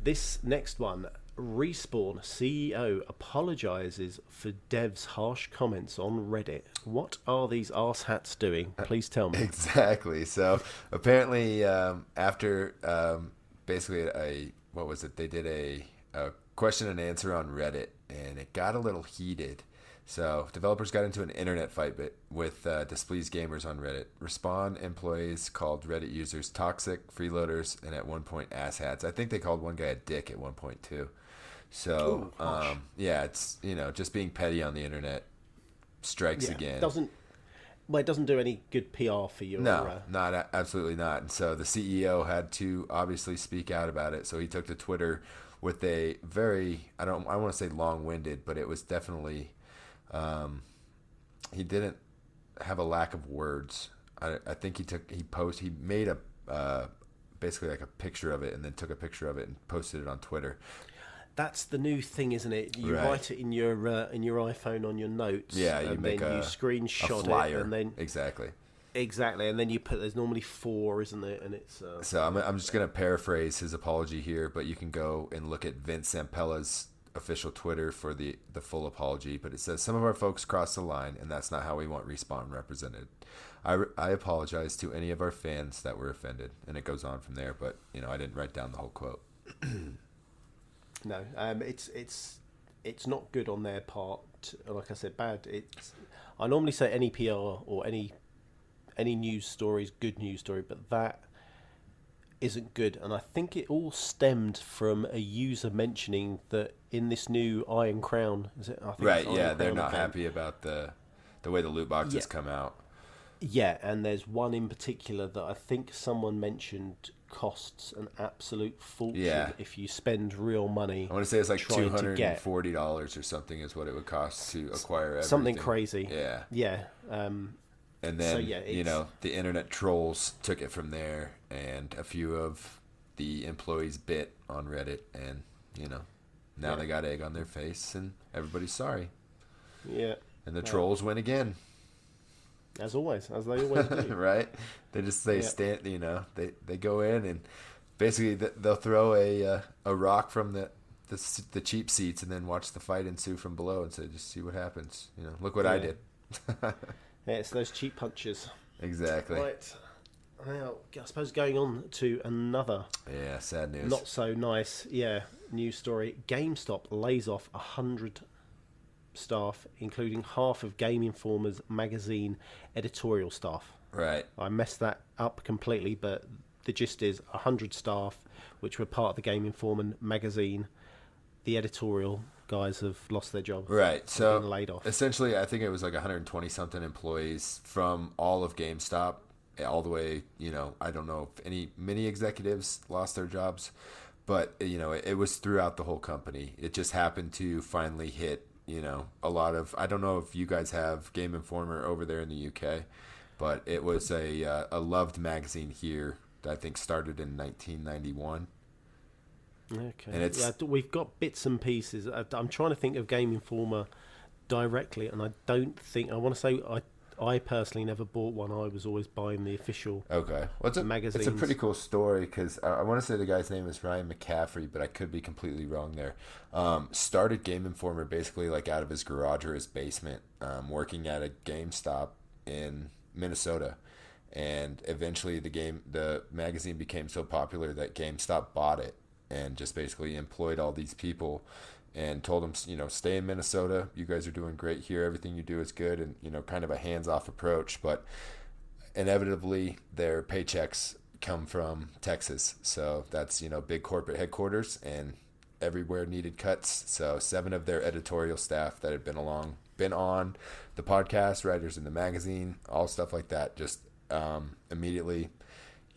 This next one. Respawn CEO apologizes for devs' harsh comments on Reddit. What are these arse-hats doing? Please tell me. Exactly. So apparently after basically they did a question and answer on Reddit, and it got a little heated. So developers got into an internet fight with displeased gamers on Reddit. Respawn employees called Reddit users toxic, freeloaders, and at one point asshats. I think they called one guy a dick at one point too. So it's just being petty on the internet strikes again. It doesn't do any good PR for you. No, absolutely not. And so the CEO had to obviously speak out about it. So he took to Twitter with a very I want to say long-winded, but it was definitely. He didn't have a lack of words. I think he made a basically like a picture of it, and then took a picture of it and posted it on Twitter. That's the new thing, isn't it? You write it in your iPhone on your notes. Yeah, you and make then you screenshot it, and then exactly. Exactly, and then there's normally 4, isn't there? And it's So I'm just gonna paraphrase his apology here, but you can go and look at Vince Zampella's official Twitter for the full apology. But it says some of our folks crossed the line, and that's not how we want Respawn represented. I apologize to any of our fans that were offended, and it goes on from there. But I didn't write down the whole quote. No, it's not good on their part. Like I said, bad. I normally say any PR or any news story is good news story, but that isn't good. And I think it all stemmed from a user mentioning that in this new Iron Crown, is it? I think Right? it's Yeah, they're Crown not event. happy about the way the loot boxes come out. Yeah, and there's one in particular that I think someone mentioned costs an absolute fortune if you spend real money. I want to say it's like $240 or something is what it would cost to acquire everything. Something crazy. Yeah. Yeah. And then, the internet trolls took it from there, and a few of the employees bit on Reddit, and, now they got egg on their face, and everybody's sorry. Yeah. And the trolls win again. As always, as they always do. Right? They just stand, they go in, and basically they'll throw a rock from the cheap seats and then watch the fight ensue from below and say, just see what happens. Look what I did. Yeah, it's those cheap punches. Exactly. Right. Now, I suppose going on to another sad news. Not so nice, news story. GameStop lays off 100 staff, including half of Game Informer's magazine editorial staff. Right. I messed that up completely, but the gist is 100 staff, which were part of the Game Informer magazine. The editorial guys have lost their job. Right. So been laid off. Essentially, I think it was like 120 something employees from all of GameStop, all the way. I don't know if any mini executives lost their jobs, but it was throughout the whole company. It just happened to finally hit. A lot of, I don't know if you guys have Game Informer over there in the UK, but it was a loved magazine here that I think started in 1991. Okay. And we've got bits and pieces. I'm trying to think of Game Informer directly, and I don't think, I want to say I personally never bought one. I was always buying the official magazines. It's a pretty cool story because I want to say the guy's name is Ryan McCaffrey, but I could be completely wrong there. Started Game Informer basically like out of his garage or his basement, working at a GameStop in Minnesota. And eventually the magazine became so popular that GameStop bought it and just basically employed all these people and told them, stay in Minnesota. You guys are doing great here. Everything you do is good, and, kind of a hands-off approach. But inevitably, their paychecks come from Texas. So that's, big corporate headquarters, and everywhere needed cuts. So 7 of their editorial staff that had been on the podcast, writers in the magazine, all stuff like that, just immediately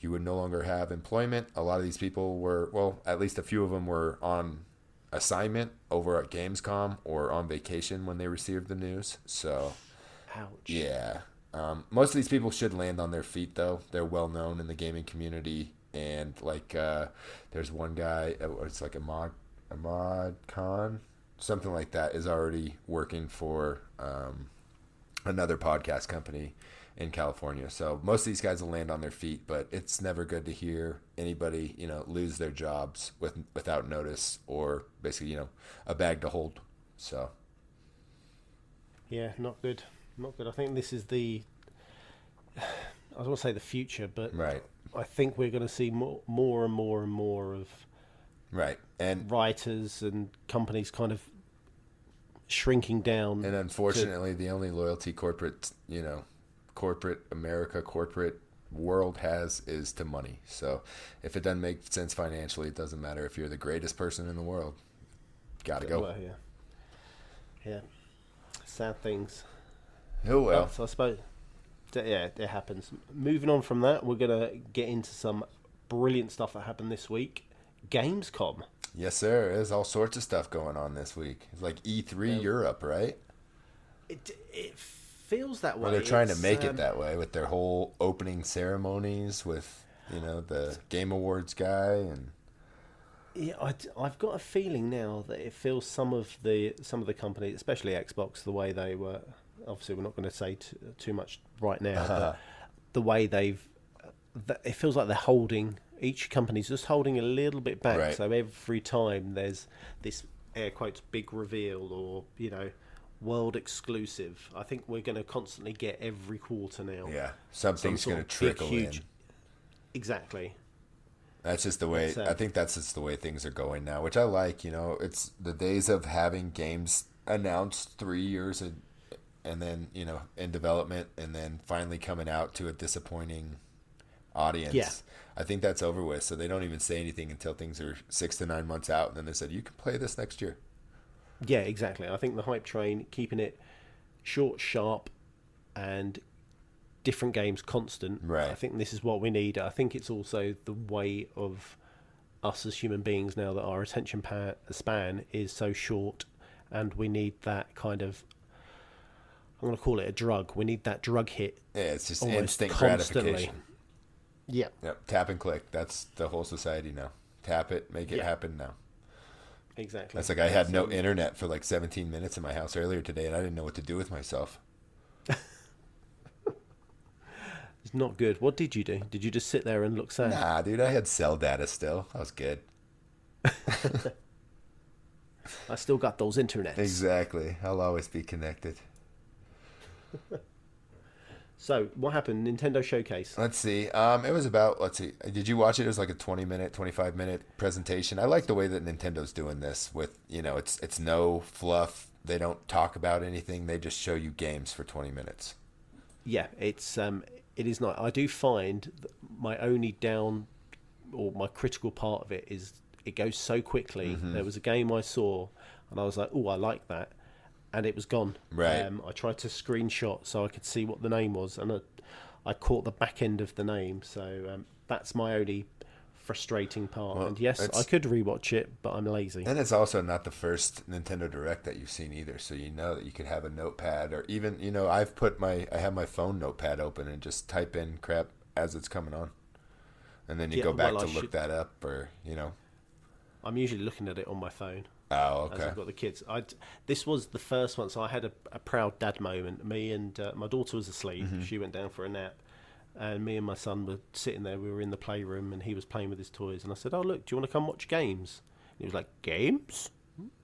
you would no longer have employment. A lot of these people were, well, at least a few of them were on assignment over at Gamescom or on vacation when they received the news. So, ouch. Yeah. Most of these people should land on their feet, though. They're well known in the gaming community. And, there's one guy, it's like Ahmad Khan, something like that, is already working for another podcast company in California. So most of these guys will land on their feet, but it's never good to hear anybody, lose their jobs without notice or basically, a bag to hold. So. Yeah, not good. Not good. I think this is I don't want to say the future, but right. I think we're going to see more and more of right. And writers and companies kind of shrinking down. And unfortunately, the only loyalty corporate America, corporate world has is to money. So if it doesn't make sense financially, it doesn't matter if you're the greatest person in the world. Gotta go. Well, yeah. Sad things. Oh well. So I suppose, it happens. Moving on from that, we're gonna get into some brilliant stuff that happened this week. Gamescom. Yes, sir. There's all sorts of stuff going on this week. It's like E3 Europe, right? It feels that way. Well, they're trying to make it that way with their whole opening ceremonies with, the Game Awards guy and. Yeah, I've got a feeling now that it feels some of the companies, especially Xbox, the way they were. Obviously, we're not going to say too much right now, but the way it feels like they're holding, each company's just holding a little bit back. Right. So every time there's this air quotes big reveal or world exclusive, I think we're going to constantly get every quarter now. Yeah, something's going to trickle in. Exactly. That's just the way. I think that's just the way things are going now, which I like. It's the days of having games announced 3 years and then in development and then finally coming out to a disappointing audience. Yeah. I think that's over with. So they don't even say anything until things are 6 to 9 months out, and then they said you can play this next year. Yeah, exactly. I think the hype train, keeping it short, sharp, and different games constant. Right. I think this is what we need. I think it's also the way of us as human beings now that our attention span is so short, and we need that kind of, I'm going to call it a drug. We need that drug hit. Yeah, it's just instant constantly. gratification. Yeah. Yep. Tap and click. That's the whole society now. Tap it, make it happen now. Exactly. That's like I had no internet for like 17 minutes in my house earlier today, and I didn't know what to do with myself. It's not good. What did you do? Did you just sit there and look sad? Nah, dude, I had cell data still. I was good. I still got those internets. Exactly. I'll always be connected. So, what happened? Nintendo Showcase. Let's see. It was about, did you watch it? It was like a 20-minute, 25-minute presentation. I like the way that Nintendo's doing this with, it's no fluff. They don't talk about anything. They just show you games for 20 minutes. Yeah, it is not. I do find that my only my critical part of it is it goes so quickly. Mm-hmm. There was a game I saw and I was like, oh, I like that. And it was gone. Right. I tried to screenshot so I could see what the name was, and I caught the back end of the name. So that's my only frustrating part. Well, and yes, I could rewatch it, but I'm lazy. And it's also not the first Nintendo Direct that you've seen either. So that you could have a notepad, or even I have my phone notepad open and just type in crap as it's coming on, and then you go back to look that up, or I'm usually looking at it on my phone. Oh, okay. As I've got the kids. This was the first one, so I had a proud dad moment. Me and my daughter was asleep. Mm-hmm. She went down for a nap. And me and my son were sitting there. We were in the playroom, and he was playing with his toys. And I said, oh, look, do you want to come watch games? And he was like, games?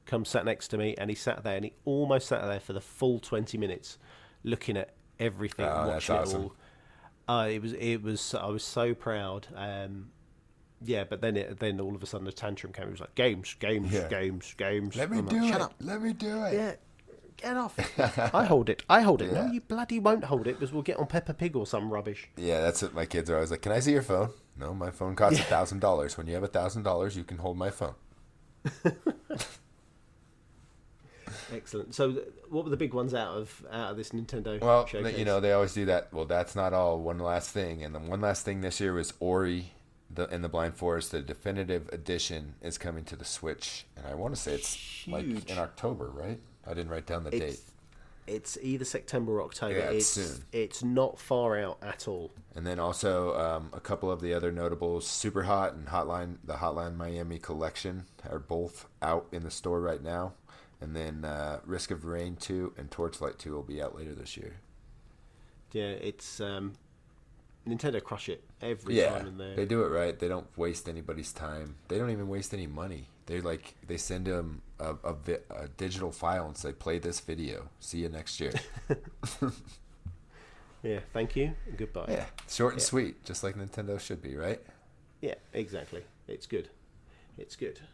Come sat next to me, and he sat there, and he almost sat there for the full 20 minutes looking at everything, watching that's awesome. It all. It was. I was so proud. Yeah, but then all of a sudden a tantrum came. It was like, games. Let me do it. Shut up. Let me do it. Yeah. Get off. I hold it. Yeah. No, you bloody won't hold it, because we'll get on Peppa Pig or some rubbish. Yeah, that's what my kids are always like. Can I see your phone? No, my phone costs $1,000. When you have $1,000, you can hold my phone. Excellent. So what were the big ones out of this Nintendo showcase? They always do that. Well, that's not all. One last thing. And the one last thing this year was Ori in the Blind Forest. The definitive edition is coming to the Switch. And I want to say it's huge. Like in October, right? I didn't write down the date. It's either September or October. Yeah, it's soon. It's not far out at all. And then also a couple of the other notables, Super Hot and the Hotline Miami collection are both out in the store right now. And then Risk of Rain 2 and Torchlight 2 will be out later this year. Yeah, it's Nintendo crush it every time in there. They do it right. They don't waste anybody's time. They don't even waste any money. They send them a digital file and say, play this video. See you next year. Yeah, thank you. Goodbye. Yeah, short and sweet, just like Nintendo should be, right? Yeah, exactly. It's good.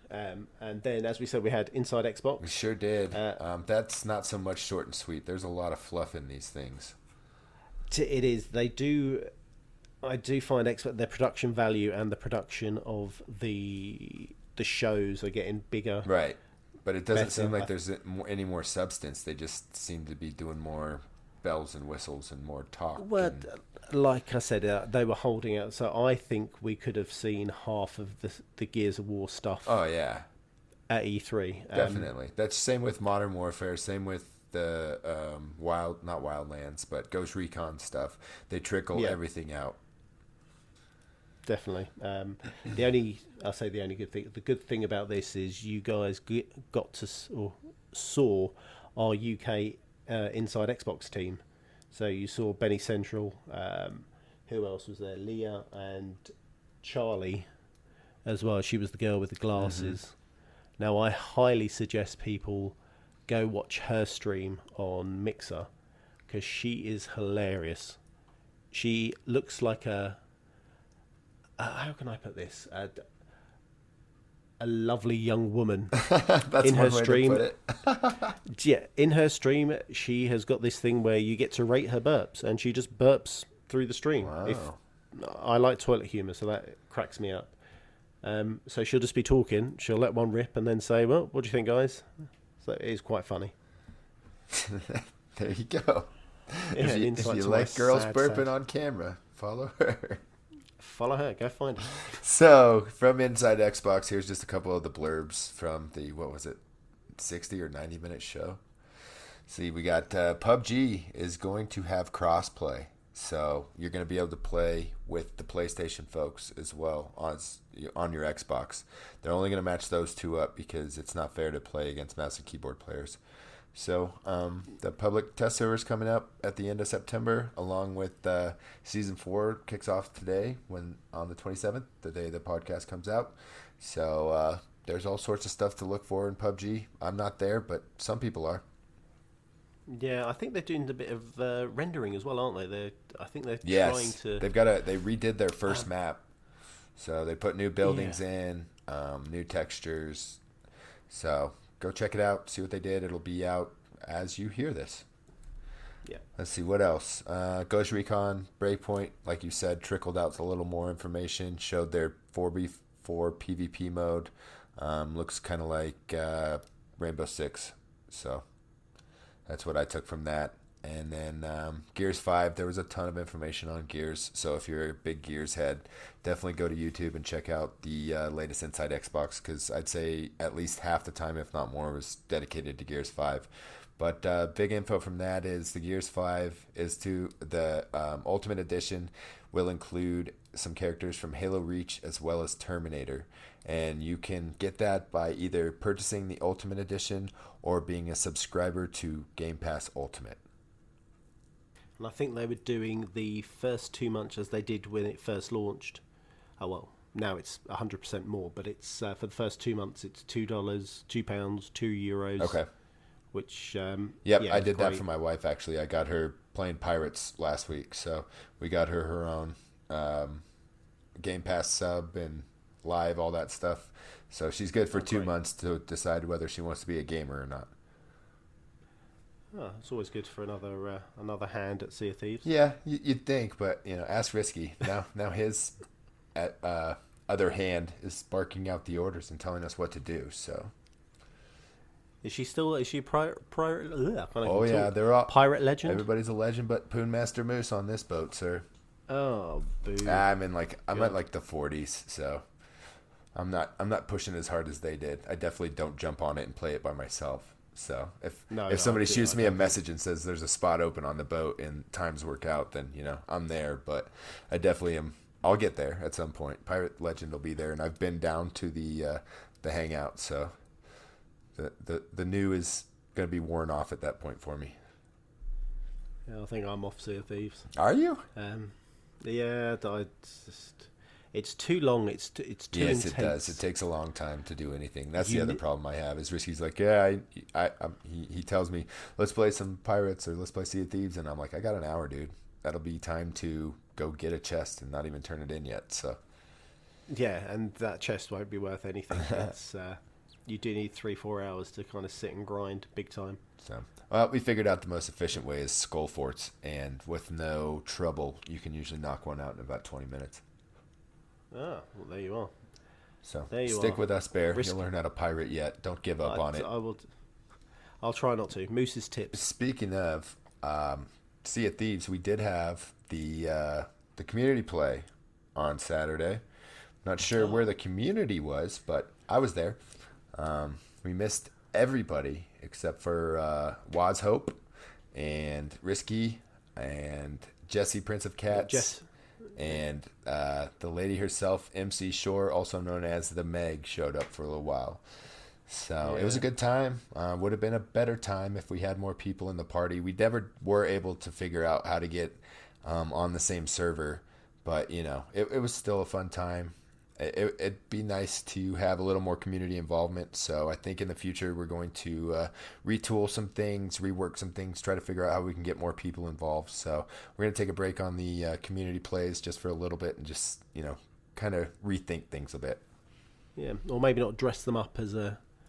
And then, as we said, we had Inside Xbox. We sure did. That's not so much short and sweet. There's a lot of fluff in these things. It is. They do. I do find their production value and the production of the shows are getting bigger. Right. But it doesn't seem like there's any more substance. They just seem to be doing more bells and whistles and more talk. Well, like I said, they were holding out. So I think we could have seen half of the Gears of War stuff. Oh, yeah. At E3. Definitely. That's same with Modern Warfare. Same with the not Wildlands, but Ghost Recon stuff. They trickle everything out. Definitely. The only the good thing about this is you guys got to or saw our UK Inside Xbox team. So you saw Benny Central, who else was there? Leah and Charlie as well. She was the girl with the glasses. Now, I highly suggest people go watch her stream on Mixer because she is hilarious. She looks like how can I put this? A lovely young woman. That's in her one way stream. to put it. Yeah, in her stream, she has got this thing where you get to rate her burps, and she just burps through the stream. Wow. I like toilet humour, so that cracks me up. So she'll just be talking, she'll let one rip, and then say, "Well, what do you think, guys?" So it is quite funny. There you go. Yeah, if you like girls burping on camera, follow her. Follow her. Go find her. So, from Inside Xbox, here's just a couple of the blurbs from the, 60 or 90-minute show. See, we got PUBG is going to have crossplay. So, you're going to be able to play with the PlayStation folks as well on your Xbox. They're only going to match those two up because it's not fair to play against mouse and keyboard players. So, the public test server is coming up at the end of September, along with Season 4 kicks off today on the 27th, the day the podcast comes out. So, there's all sorts of stuff to look for in PUBG. I'm not there, but some people are. Yeah, I think they're doing a bit of rendering as well, aren't they? I think they're trying to. They redid their first map, so they put new buildings in, new textures. So go check it out, see what they did. It'll be out as you hear this. Yeah. Let's see what else. Ghost Recon Breakpoint, like you said, trickled out a little more information. Showed their 4v4 PvP mode. Looks kind of like Rainbow Six. So that's what I took from that. And then Gears 5, there was a ton of information on Gears. So if you're a big Gears head, definitely go to YouTube and check out the latest Inside Xbox, because I'd say at least half the time, if not more, was dedicated to Gears 5. But big info from that is the Gears 5 is to the Ultimate Edition will include some characters from Halo Reach as well as Terminator. And you can get that by either purchasing the Ultimate Edition or being a subscriber to Game Pass Ultimate. And I think they were doing the first 2 months as they did when it first launched. Oh, well, now it's 100% more, but it's for the first 2 months, it's $2, £2, €2. Okay. Which, I did that for my wife, actually. I got her playing Pirates last week, so we got her own Game Pass sub and live, all that stuff. So she's good for 2 months to decide whether she wants to be a gamer or not. Oh, it's always good for another hand at Sea of Thieves. Yeah, you'd think, but ask Risky. Now his other hand is barking out the orders and telling us what to do. So is she pirate? Oh yeah, they're all pirate legend. Everybody's a legend, but Poon Master Moose on this boat, sir. Oh, boo! I'm at like the 40s, so I'm not pushing as hard as they did. I definitely don't jump on it and play it by myself. So if somebody shoots me a message and says there's a spot open on the boat and times work out, then I'm there. But I definitely am. I'll get there at some point. Pirate Legend will be there, and I've been down to the hangout, so the new is going to be worn off at that point for me. Yeah, I think I'm off Sea of Thieves. Are you? Yeah, it's too long. It's too yes, intense. It does. It takes a long time to do anything. That's the other problem I have. Is Risky's like, yeah, he tells me, let's play some Pirates or let's play Sea of Thieves, and I'm like, I got an hour, dude. That'll be time to go get a chest and not even turn it in yet. So yeah, and that chest won't be worth anything. It's you do need 3-4 hours to kind of sit and grind big time. So well, we figured out the most efficient way is skull forts, and with no trouble, you can usually knock one out in about 20 minutes. Ah, well, there you are. So stick with us, Bear. Risk. You'll learn how to pirate yet. Don't give up on it. I'll try not to. Moose's tips. Speaking of Sea of Thieves, we did have the community play on Saturday. Not sure where the community was, but I was there. We missed everybody except for Waz Hope and Risky and Jesse, Prince of Cats. And the lady herself, MC Shore, also known as the Meg, showed up for a little while. So It was a good time. Would have been a better time if we had more people in the party. We never were able to figure out how to get on the same server But it was still a fun time. It'd be nice to have a little more community involvement. So I think in the future we're going to retool some things, rework some things, try to figure out how we can get more people involved. So we're going to take a break on the community plays just for a little bit and just kind of rethink things a bit. Yeah, or maybe not dress them up as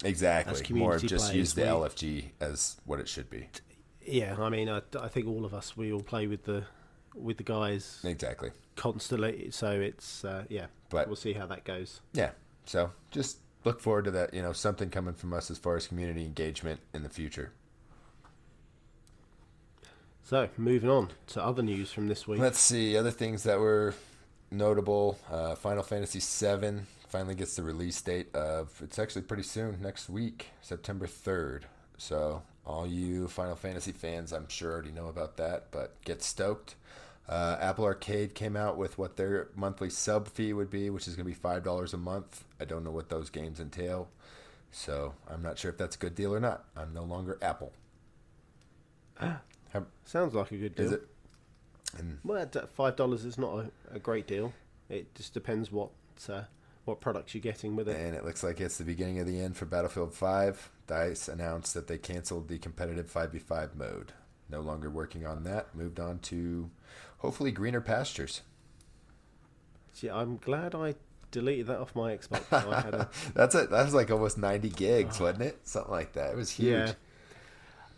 exactly as more just players. Use the LFG as what it should be. Yeah, I mean, I think all of us, we all play with the guys exactly constantly. So it's but we'll see how that goes. Yeah, so just look forward to that. Something coming from us as far as community engagement in the future. So moving on to other news from this week. Let's see other things that were notable. Final Fantasy VII finally gets the release date of, it's actually pretty soon, next week, September 3rd. So all you Final Fantasy fans, I'm sure already know about that, but get stoked. Apple Arcade came out with what their monthly sub fee would be, which is going to be $5 a month. I don't know what those games entail, so I'm not sure if that's a good deal or not. I'm no longer Apple. Sounds like a good deal. Is it? Well, $5 is not a great deal. It just depends what products you're getting with it. And it looks like it's the beginning of the end for Battlefield 5. DICE announced that they canceled the competitive 5v5 mode. No longer working on that. Moved on to hopefully greener pastures. Yeah, I'm glad I deleted that off my Xbox. I had that was like almost 90 gigs, wasn't it? Something like that. It was huge. Yeah.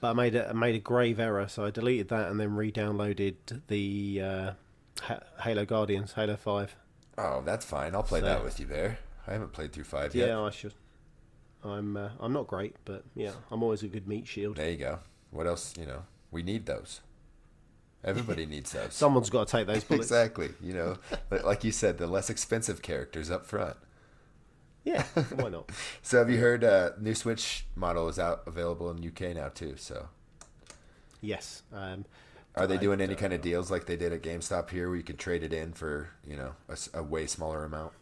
But I made a grave error, so I deleted that and then re-downloaded the Halo Guardians, Halo 5. Oh, that's fine. I'll play that with you there. I haven't played through 5 yet. Yeah, I should. I'm not great, but yeah, I'm always a good meat shield. There you go. What else? We need those. Everybody needs those. Someone's got to take those bullets. Exactly. Like you said, the less expensive characters up front. Yeah, why not? So have you heard new Switch model is out available in UK now too? So yes. Are they doing any kind of deals like they did at GameStop here, where you could trade it in for a way smaller amount?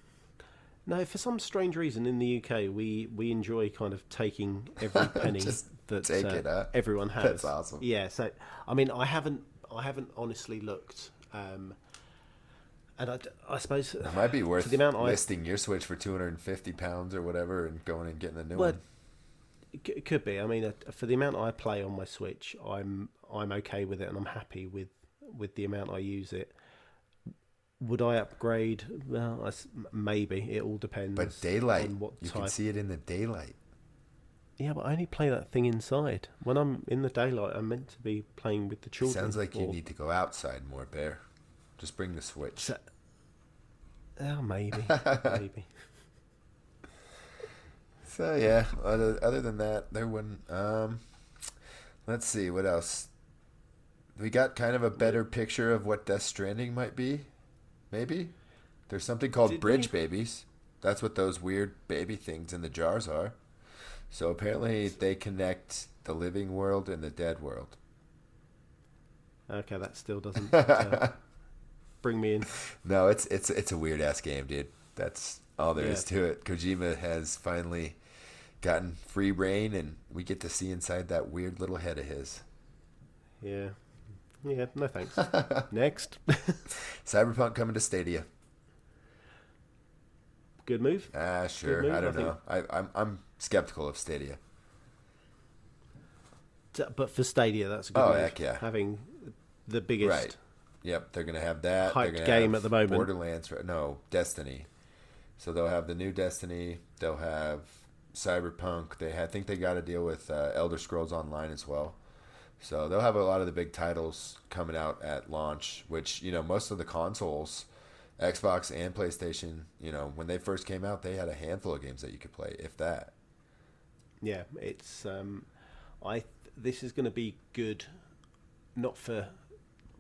No, for some strange reason in the UK we enjoy kind of taking every penny that everyone has. That's awesome. Yeah. So I mean, I haven't honestly looked. And I suppose it might be worth for the amount listing your Switch for £250 or whatever and going and getting a new one. It could be. I mean, for the amount I play on my Switch, I'm okay with it and I'm happy with the amount I use it. Would I upgrade? Well, maybe. It all depends. But daylight, on what you type. can see it in the daylight. Yeah, but I only play that thing inside. When I'm in the daylight, I'm meant to be playing with the children. Sounds like you need to go outside more, Bear. Just bring the Switch. Maybe. Maybe. So, yeah, other than that, there wouldn't... let's see, what else? We got kind of a better picture of what Death Stranding might be, maybe? There's something called Bridge Babies. That's what those weird baby things in the jars are. So apparently they connect the living world and the dead world. Okay, that still doesn't... bring me in. No, it's a weird ass game, dude. That's all there is to it. Kojima has finally gotten free reign, and we get to see inside that weird little head of his. Yeah. No thanks. Next. Cyberpunk coming to Stadia. Good move. Sure. Move, I don't know. I'm skeptical of Stadia. But for Stadia, that's a good move. Heck yeah. Having the biggest. Right. Yep, they're gonna have that. Hyped they're gonna game have at the moment. Borderlands, Destiny. So they'll have the new Destiny. They'll have Cyberpunk. I think they got a deal with Elder Scrolls Online as well. So they'll have a lot of the big titles coming out at launch. Which most of the consoles, Xbox and PlayStation, when they first came out, they had a handful of games that you could play, if that. Yeah, it's. This is going to be good, not for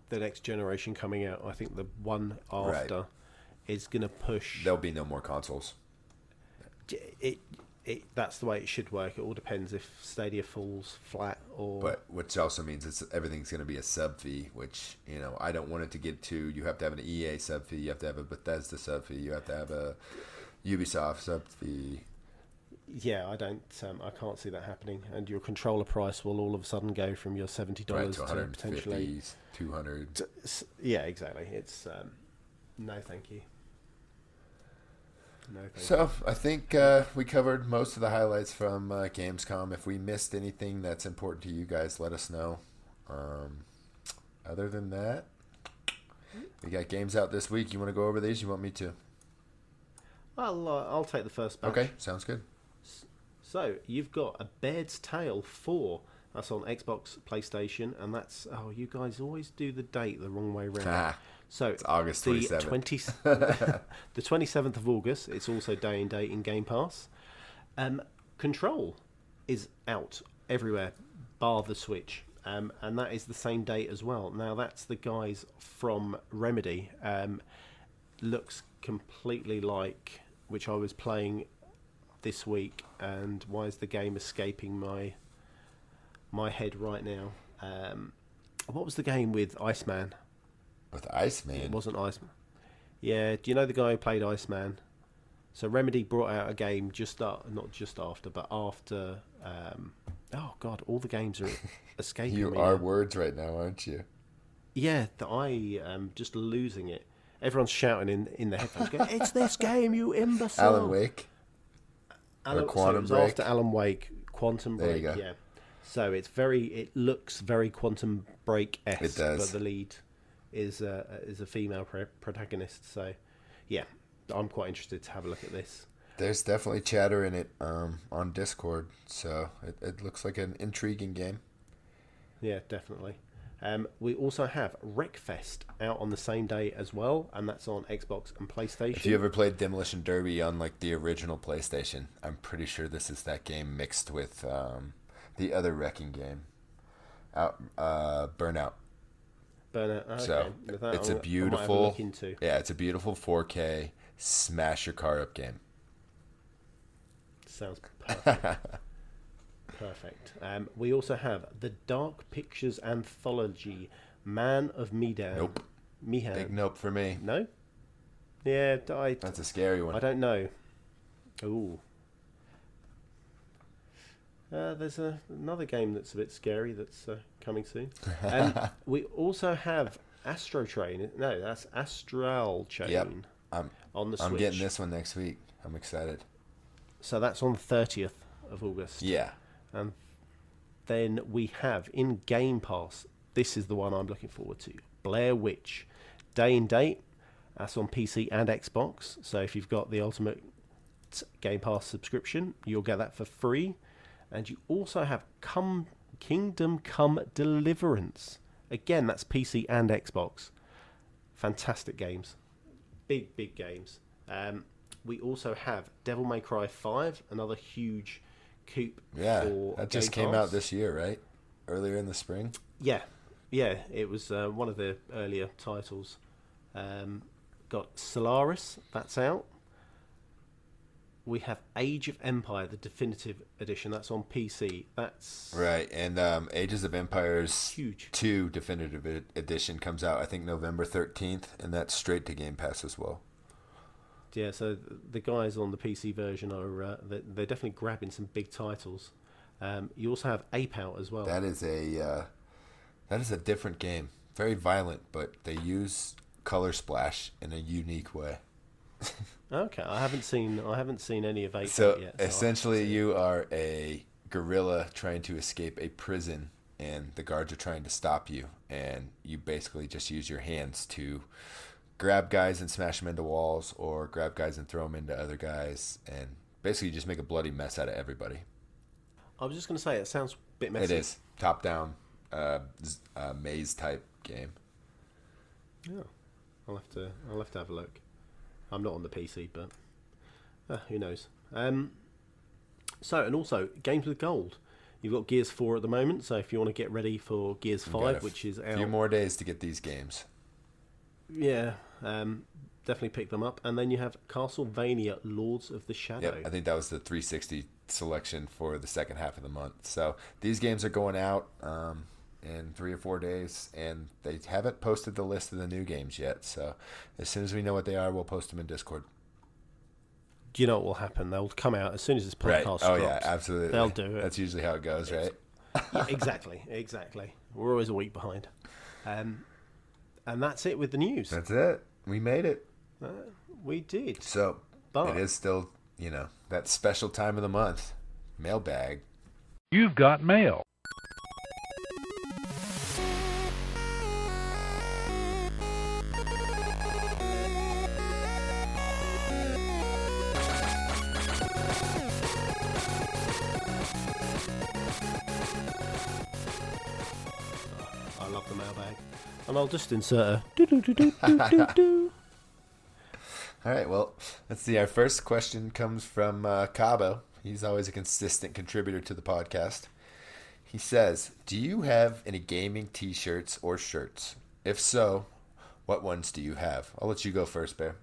the next generation coming out. I think the one after is going to push. There'll be no more consoles. That's the way it should work. It all depends if Stadia falls flat or. But which also means everything's going to be a sub fee, which I don't want it to get to. You have to have an EA sub fee. You have to have a Bethesda sub fee. You have to have a Ubisoft sub fee. Yeah, I can't see that happening, and your controller price will all of a sudden go from your $70 to potentially $200. Yeah, exactly. It's No, thank you. No, thank So I think we covered most of the highlights from Gamescom. If we missed anything that's important to you guys, let us know. Other than that, we got games out this week. You want to go over these? You want me to? I'll take the first batch. Okay, sounds good. So you've got A Baird's Tale 4. That's on Xbox, PlayStation, and that's you guys always do the date the wrong way around. So it's August 27th. The 27th of August. It's also day and date in Game Pass. Control is out everywhere, bar the Switch, and that is the same date as well. Now that's the guys from Remedy. Looks completely like which I was playing this week, and why is the game escaping my head right now? What was the game with Iceman? With Iceman? It wasn't Iceman. Yeah, do you know the guy who played Iceman? So Remedy brought out a game not just after, but after. Oh God, all the games are escaping you me. You are words right now, aren't you? Yeah, I am just losing it. Everyone's shouting in the headphones, going, "It's this game, you imbecile!" Alan Wake. Quantum Break. After Alan Wake, Quantum Break. There you go. Yeah. So it looks very Quantum Break-esque. It does. But the lead is a female protagonist. So, yeah, I'm quite interested to have a look at this. There's definitely chatter in it on Discord, so it looks like an intriguing game. Yeah, definitely. We also have Wreckfest out on the same day as well, and that's on Xbox and PlayStation. If you ever played Demolition Derby on like the original PlayStation, I'm pretty sure this is that game mixed with the other wrecking game, Burnout. Burnout. Okay. So it's a beautiful, it's a beautiful 4K smash your car up game. Sounds perfect. Perfect. We also have the Dark Pictures anthology, Man of Medan. Nope. Medan. Big nope for me. No? Yeah, that's a scary one. I don't know. Ooh. There's another game that's a bit scary that's coming soon. We also have Astro Train. No, that's Astral Chain. Yep. On the Switch. I'm getting this one next week. I'm excited. So that's on the 30th of August. Yeah. And then we have in Game Pass, this is the one I'm looking forward to, Blair Witch. Day and date, that's on PC and Xbox. So if you've got the Ultimate Game Pass subscription, you'll get that for free. And you also have Kingdom Come Deliverance. Again, that's PC and Xbox. Fantastic games. Big games. We also have Devil May Cry 5, another huge coup. Yeah, for that just Game came Pass. out this year, right? Earlier in the spring. Yeah, it was one of the earlier titles. Got Solaris, that's out. We have Age of Empire, the definitive edition. That's on PC. That's right, and Ages of Empires huge. 2 definitive edition comes out, I think, November 13th, and that's straight to Game Pass as well. Yeah, so the guys on the PC version are they're definitely grabbing some big titles. You also have Ape Out as well. That is a different game. Very violent, but they use color splash in a unique way. Okay, I haven't seen any of Ape Out So yet. essentially, you are a gorilla trying to escape a prison, and the guards are trying to stop you, and you basically just use your hands to grab guys and smash them into walls, or grab guys and throw them into other guys, and basically just make a bloody mess out of everybody. I was just going to say, it sounds a bit messy. It is top-down maze type game. Yeah, I'll have to have a look. I'm not on the PC, but who knows? So, and also games with gold. You've got Gears 4 at the moment, so if you want to get ready for Gears 5, which is out, a few more days to get these games. Yeah, definitely pick them up. And then you have Castlevania Lords of the Shadow. Yep, I think that was the 360 selection for the second half of the month. So these games are going out in 3 or 4 days, and they haven't posted the list of the new games yet. So as soon as we know what they are, we'll post them in Discord. Do you know what will happen? They'll come out as soon as this podcast drops. Oh, yeah, absolutely. They'll do it. That's usually how it goes, right? Yeah, exactly. We're always a week behind. And that's it with the news. That's it. We made it. We did. So But it is still, that special time of the month. Mailbag. You've got mail. I love the mailbag. And I'll just insert a do-do-do-do-do-do-do. All right, well, let's see. Our first question comes from Cabo. He's always a consistent contributor to the podcast. He says, do you have any gaming t-shirts or shirts? If so, what ones do you have? I'll let you go first, Bear.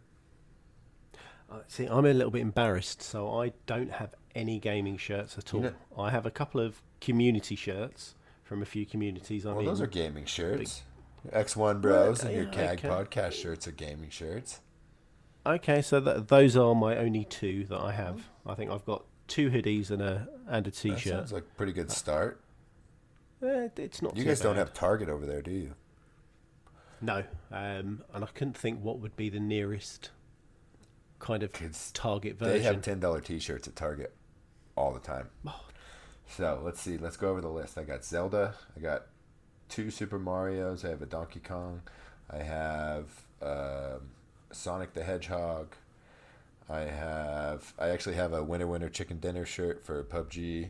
See, I'm a little bit embarrassed, so I don't have any gaming shirts at all. I have a couple of community shirts from a few communities I'm in. Those are gaming shirts. Your X1 Bros and your CAG podcast shirts are gaming shirts. Okay, so those are my only two that I have. I think I've got 2 hoodies and a t-shirt. That sounds like a pretty good start. It's not. You guys don't have Target over there, do you? No, and I couldn't think what would be the nearest kind of Target version. They have $10 t-shirts at Target all the time. So let's see. Let's go over the list. I got Zelda. I got 2 Super Marios. I have a Donkey Kong. I have Sonic the Hedgehog. I actually have a Winter Winter Chicken Dinner shirt for PUBG.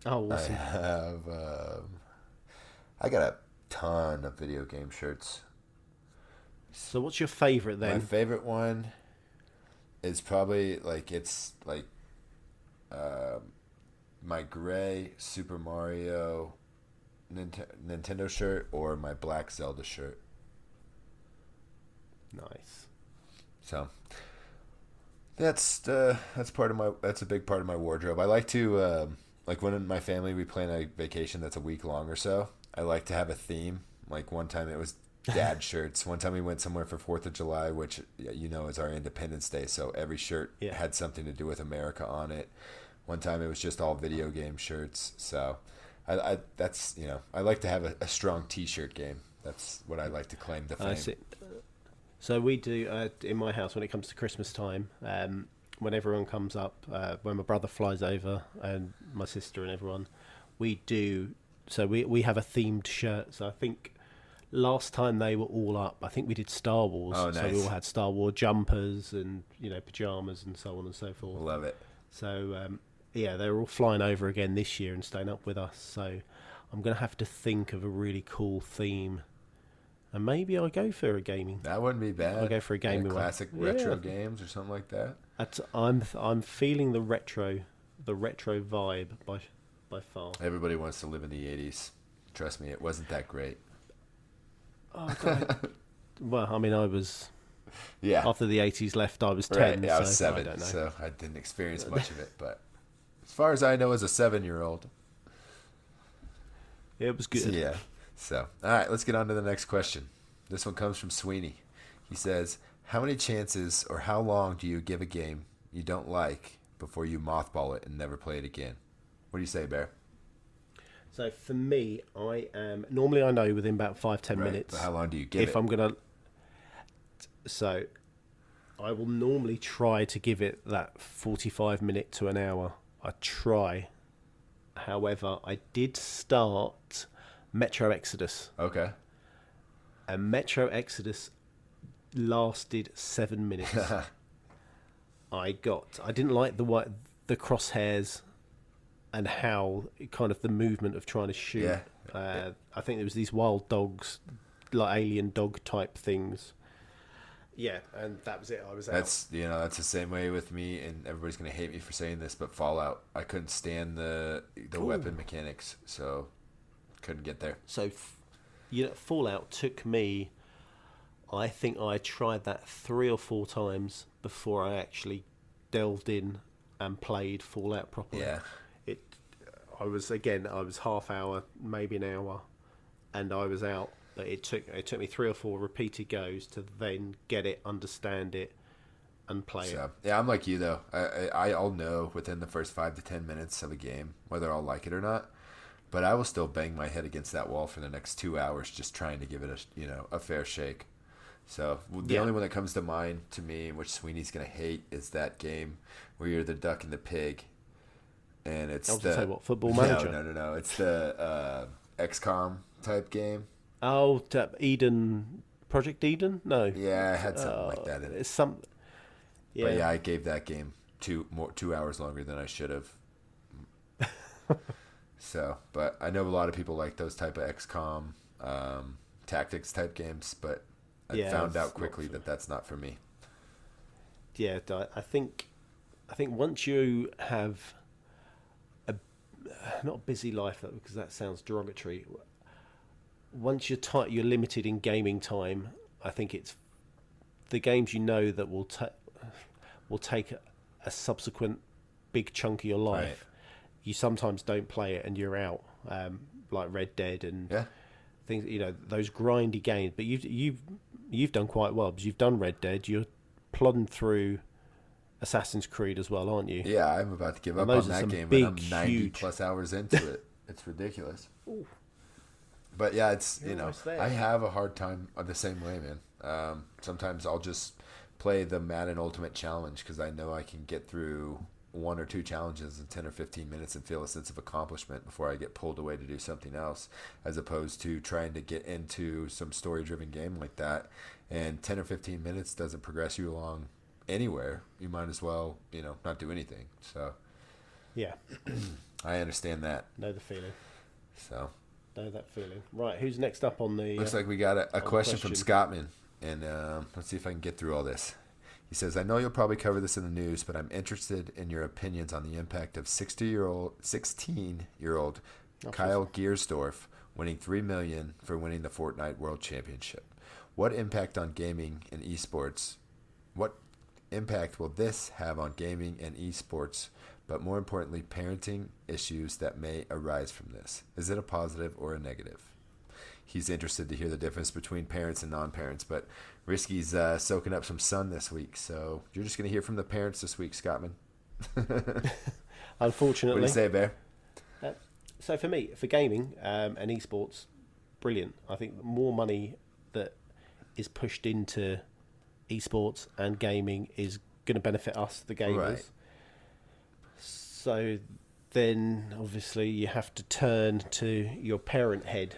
Oh, awesome. I got a ton of video game shirts. So what's your favorite then? My favorite one is probably my gray Super Mario Nintendo shirt or my black Zelda shirt. Nice. So that's a big part of my wardrobe. I like to when in my family we plan a vacation that's a week long or so. I like to have a theme. Like one time it was dad shirts. One time we went somewhere for 4th of July, which is our Independence Day. So every shirt had something to do with America on it. One time it was just all video game shirts. So I like to have a strong T-shirt game. That's what I like to claim to fame. So we do in my house when it comes to Christmas time. When everyone comes up, when my brother flies over and my sister and everyone, we do. So we have a themed shirt. So I think last time they were all up, I think we did Star Wars. Oh, nice. So we all had Star Wars jumpers and pajamas and so on and so forth. Love it. So they're all flying over again this year and staying up with us. So I'm gonna have to think of a really cool theme. And maybe I'll go for a gaming. That wouldn't be bad. I'll go for a gaming one. Classic retro games or something like that. I'm feeling the retro vibe by far. Everybody wants to live in the 80s. Trust me, it wasn't that great. Oh God. Well, I mean, I was. Yeah. After the 80s left, I was 10. Right, yeah, I was 7, I don't know. so I didn't experience much of it. But as far as I know, as a 7-year-old, it was good. So, all right, let's get on to the next question. This one comes from Sweeney. He says, how many chances or how long do you give a game you don't like before you mothball it and never play it again? What do you say, Bear? So for me, I am normally I know within about 5-10 minutes. But how long do you give it? If I'm gonna, so I will normally try to give it that 45 minute to an hour. I try. However, I did start Metro Exodus. Okay. And Metro Exodus lasted 7 minutes. I didn't like the crosshairs and how kind of the movement of trying to shoot. Yeah. I think there was these wild dogs, like alien dog type things. Yeah, and that was it. I was out. That's the same way with me, and everybody's gonna hate me for saying this, but Fallout, I couldn't stand the weapon mechanics, so couldn't get there. So, Fallout took me. I think I tried that 3 or 4 times before I actually delved in and played Fallout properly. Yeah. I was half hour, maybe an hour, and I was out. But it took me 3 or 4 repeated goes to then get it, understand it, and play it. Yeah, I'm like you though. I'll know within the first 5 to 10 minutes of a game whether I'll like it or not. But I will still bang my head against that wall for the next 2 hours just trying to give it a fair shake. So the only one that comes to mind to me, which Sweeney's gonna hate, is that game where you're the duck and the pig, and it's I was gonna say what, Football Manager? No. It's the XCOM type game. Oh, Eden, Project Eden? No. Yeah, I had something like that in it. It's some. Yeah. But yeah, I gave that game 2 hours longer than I should have. So, but I know a lot of people like those type of XCOM tactics type games, but I found out quickly that that's not for me. Yeah, I think once you have not a busy life, because that sounds derogatory. Once you're limited in gaming time, I think it's the games that will take a subsequent big chunk of your life. Right. You sometimes don't play it and you're out, like Red Dead and things. Those grindy games. But you've done quite well because you've done Red Dead. You're plodding through Assassin's Creed as well, aren't you? Yeah, I'm about to give up on that game, and I'm 90 plus hours into it. It's ridiculous. Ooh. But yeah, it's I have a hard time the same way, man. Sometimes I'll just play the Madden Ultimate Challenge because I know I can get through 1 or 2 challenges in 10 or 15 minutes and feel a sense of accomplishment before I get pulled away to do something else, as opposed to trying to get into some story-driven game like that. And 10 or 15 minutes doesn't progress you along anywhere. You might as well, not do anything. So, yeah, I understand that. Know the feeling. So, know that feeling. Right, who's next up on the? Looks like we got a question from Scottman, and let's see if I can get through all this. He says, I know you'll probably cover this in the news, but I'm interested in your opinions on the impact of 16-year-old Kyle Giersdorf winning $3 million for winning the Fortnite World Championship. What impact on gaming and esports? What impact will this have on gaming and esports, but more importantly, parenting issues that may arise from this? Is it a positive or a negative? He's interested to hear the difference between parents and non-parents, but Risky's soaking up some sun this week, so you're just going to hear from the parents this week, Scottman. Unfortunately. What do you say, Bear? So for me, for gaming and esports, brilliant. I think the more money that is pushed into esports and gaming is going to benefit us, the gamers. Right. So then, obviously, you have to turn to your parent head.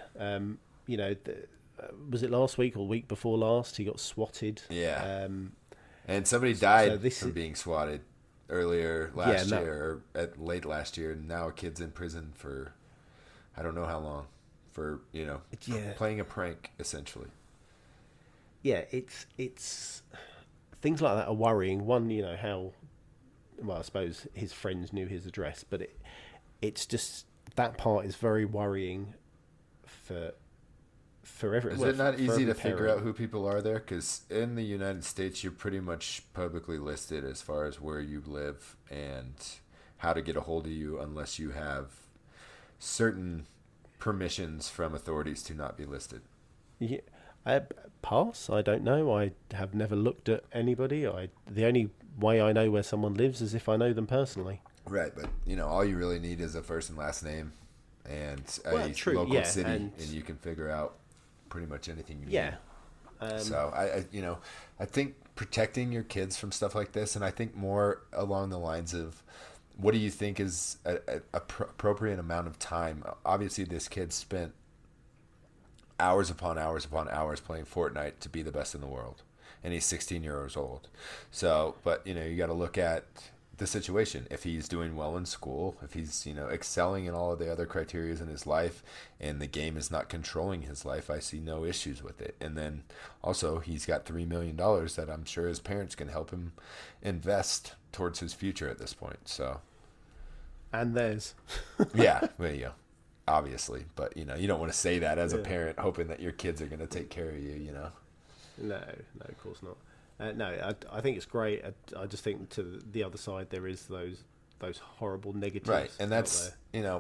Was it last week or week before last? He got swatted. Yeah. And somebody died from being swatted earlier last year, or late last year. And now a kid's in prison for, I don't know how long, for, playing a prank, essentially. Yeah, it's things like that are worrying. One, how, well, I suppose his friends knew his address, but it's just, that part is very worrying for everyone. Is it not easy to figure out who people are there? Because in the United States, you're pretty much publicly listed as far as where you live and how to get a hold of you, unless you have certain permissions from authorities to not be listed. Yeah, pass. I don't know. I have never looked at anybody. The only way I know where someone lives is if I know them personally. Right, but all you really need is a first and last name and a local city, and you can figure out pretty much anything you need. So I think protecting your kids from stuff like this, and I think more along the lines of, what do you think is a appropriate amount of time? Obviously, this kid spent hours upon hours upon hours playing Fortnite to be the best in the world, and he's 16 years old. So, but you got to look at the situation. If he's doing well in school, if he's excelling in all of the other criteria in his life, and the game is not controlling his life, I see no issues with it. And then also, he's got $3 million that I'm sure his parents can help him invest towards his future at this point. So, and theirs. Yeah, well, obviously, but you don't want to say that as a parent, hoping that your kids are going to take care of you. No, of course not. No, I think it's great. I just think to the other side there is those horrible negatives. Right, and that's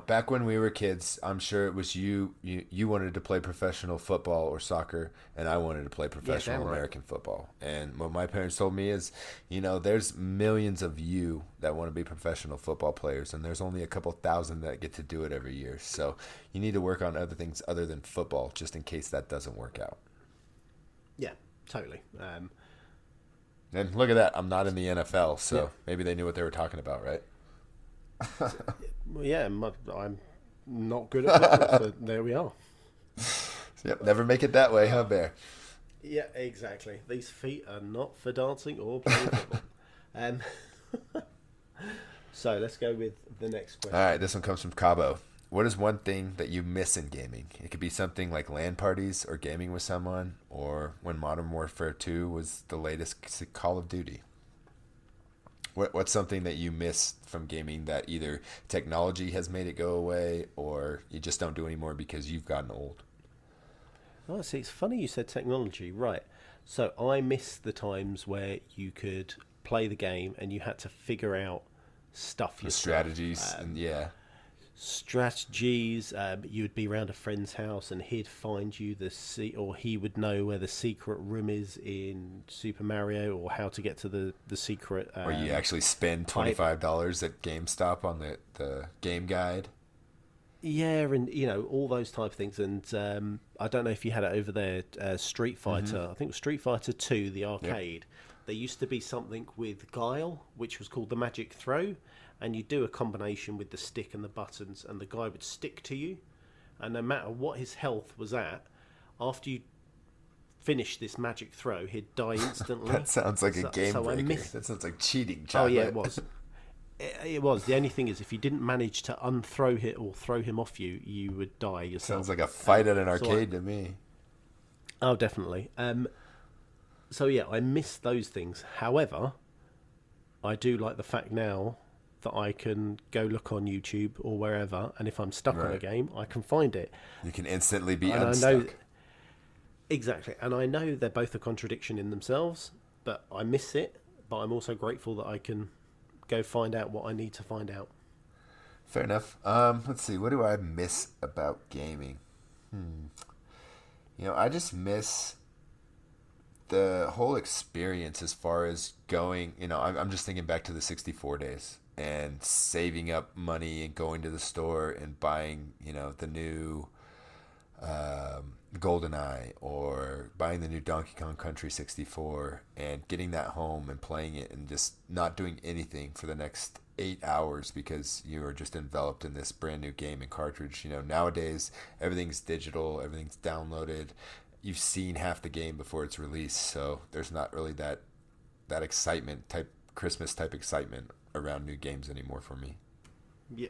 back when we were kids, I'm sure it was you wanted to play professional football or soccer, and I wanted to play professional American football. And what my parents told me is, there's millions of you that want to be professional football players, and there's only a couple thousand that get to do it every year. So you need to work on other things other than football, just in case that doesn't work out. Yeah. Totally. And look at that. I'm not in the NFL, so Yeah. maybe they knew what they were talking about, right? Well, yeah, I'm not good at football, so there we are. Yep, never make it that way, huh, Bear? Yeah, exactly. These feet are not for dancing or playing football. Um, so let's go with the next question. All right, this one comes from Cabo. What is one thing that you miss in gaming? It could be something like LAN parties or gaming with someone, or when Modern Warfare 2 was the latest Call of Duty. What's something that you miss from gaming that either technology has made it go away or you just don't do anymore because you've gotten old? Oh, see, it's funny you said technology, right? So I miss the times where you could play the game and you had to figure out stuff The yourself. strategies, and yeah. Strategies. You would be around a friend's house and he'd find you or he would know where the secret room is in Super Mario, or how to get to the secret. Or you actually spend $25 at GameStop on the game guide. Yeah, and all those type of things. And I don't know if you had it over there. Street Fighter. I think it was Street Fighter 2, the arcade. There used to be something with Guile, which was called the Magic Throw, and you do a combination with the stick and the buttons, and the guy would stick to you, and no matter what his health was at, after you finish this magic throw, he'd die instantly. That sounds like a game breaker. That sounds like cheating, chocolate. Oh yeah, it was. It was. The only thing is, if you didn't manage to unthrow him or throw him off you, you would die yourself. Sounds like a fight at an arcade to me. Oh, definitely. So yeah, I miss those things. However, I do like the fact now that I can go look on YouTube or wherever, and if I'm stuck on a game, I can find it. You can instantly be and unstuck. I know, exactly, and I know they're both a contradiction in themselves, but I miss it. But I'm also grateful that I can go find out what I need to find out. Fair enough. Let's see. What do I miss about gaming? I just miss the whole experience as far as going. I'm just thinking back to the 64 days and saving up money and going to the store and buying, the new GoldenEye, or buying the new Donkey Kong Country 64 and getting that home and playing it and just not doing anything for the next 8 hours because you are just enveloped in this brand new game and cartridge. Nowadays everything's digital, everything's downloaded. You've seen half the game before it's released, so there's not really that excitement, Christmas type excitement around new games anymore for me. Yeah.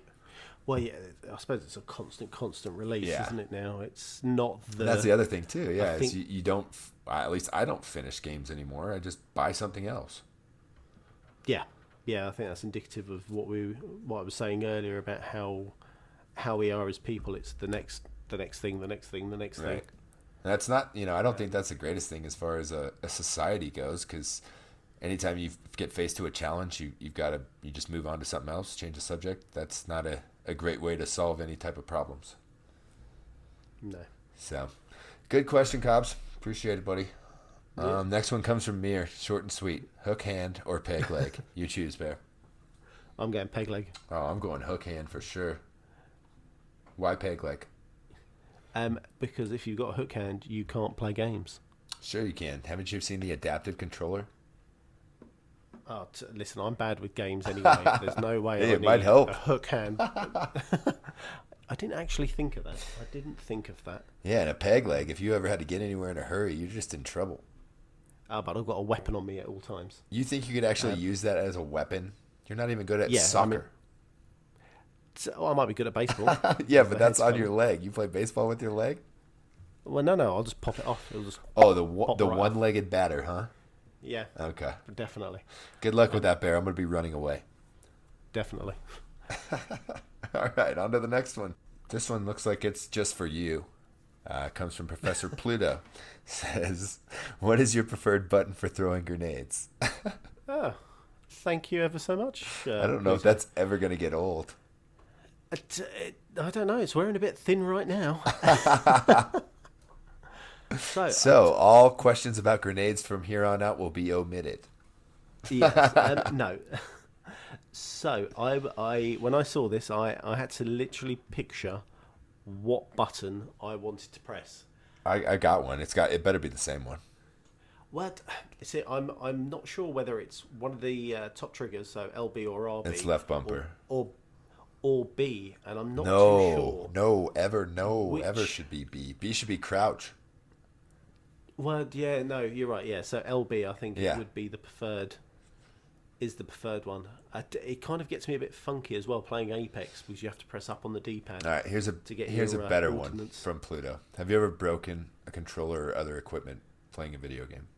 Well, yeah, I suppose it's a constant release, Yeah. Isn't it now? It's not the... That's the other thing, too. Yeah, I think... you don't... At least I don't finish games anymore. I just buy something else. Yeah. Yeah, I think that's indicative of what I was saying earlier about how we are as people. It's the next thing. And that's not... I don't think that's the greatest thing as far as a society goes, because anytime you get faced to a challenge, you just move on to something else, change the subject. That's not a great way to solve any type of problems. No. So, good question, Cobbs. Appreciate it, buddy. Yeah. Next one comes from Mir, short and sweet. Hook hand or peg leg? You choose, Bear. I'm going peg leg. Oh, I'm going hook hand for sure. Why peg leg? Because if you've got a hook hand, you can't play games. Sure you can. Haven't you seen the adaptive controller? Oh, listen, I'm bad with games anyway. There's no way Hey, I it need might help. a hook hand. I didn't actually think of that. I didn't think of that. Yeah, and a peg leg, if you ever had to get anywhere in a hurry, you're just in trouble. But I've got a weapon on me at all times. You think you could actually use that as a weapon? You're not even good at soccer. I might be good at baseball. Yeah, but that's on your leg. You play baseball with your leg? Well, no, I'll just pop it off. It'll just the pop right one-legged batter, huh? Yeah. Okay. Definitely. Good luck with that, Bear. I'm going to be running away. Definitely. All right, on to the next one. This one looks like it's just for you. Comes from Professor Pluto. Says, what is your preferred button for throwing grenades? Oh, thank you ever so much. I don't know if that's ever going to get old. I don't know. It's wearing a bit thin right now. So all questions about grenades from here on out will be omitted. Yes. No. So I when I saw this, I had to literally picture what button I wanted to press. I got one. It better be the same one. What? See, I'm not sure whether it's one of the top triggers, so LB or RB. It's left bumper. Or B, and I'm not too sure. No, ever Which should be B. B should be crouch. Well, yeah, no, you're right. Yeah, so LB, I think Yeah. it would be the preferred. Is the preferred one. It kind of gets me a bit funky as well playing Apex because you have to press up on the D-pad. All right, here's a get a better one ordnance. from Pluto. Have you ever broken a controller or other equipment playing a video game?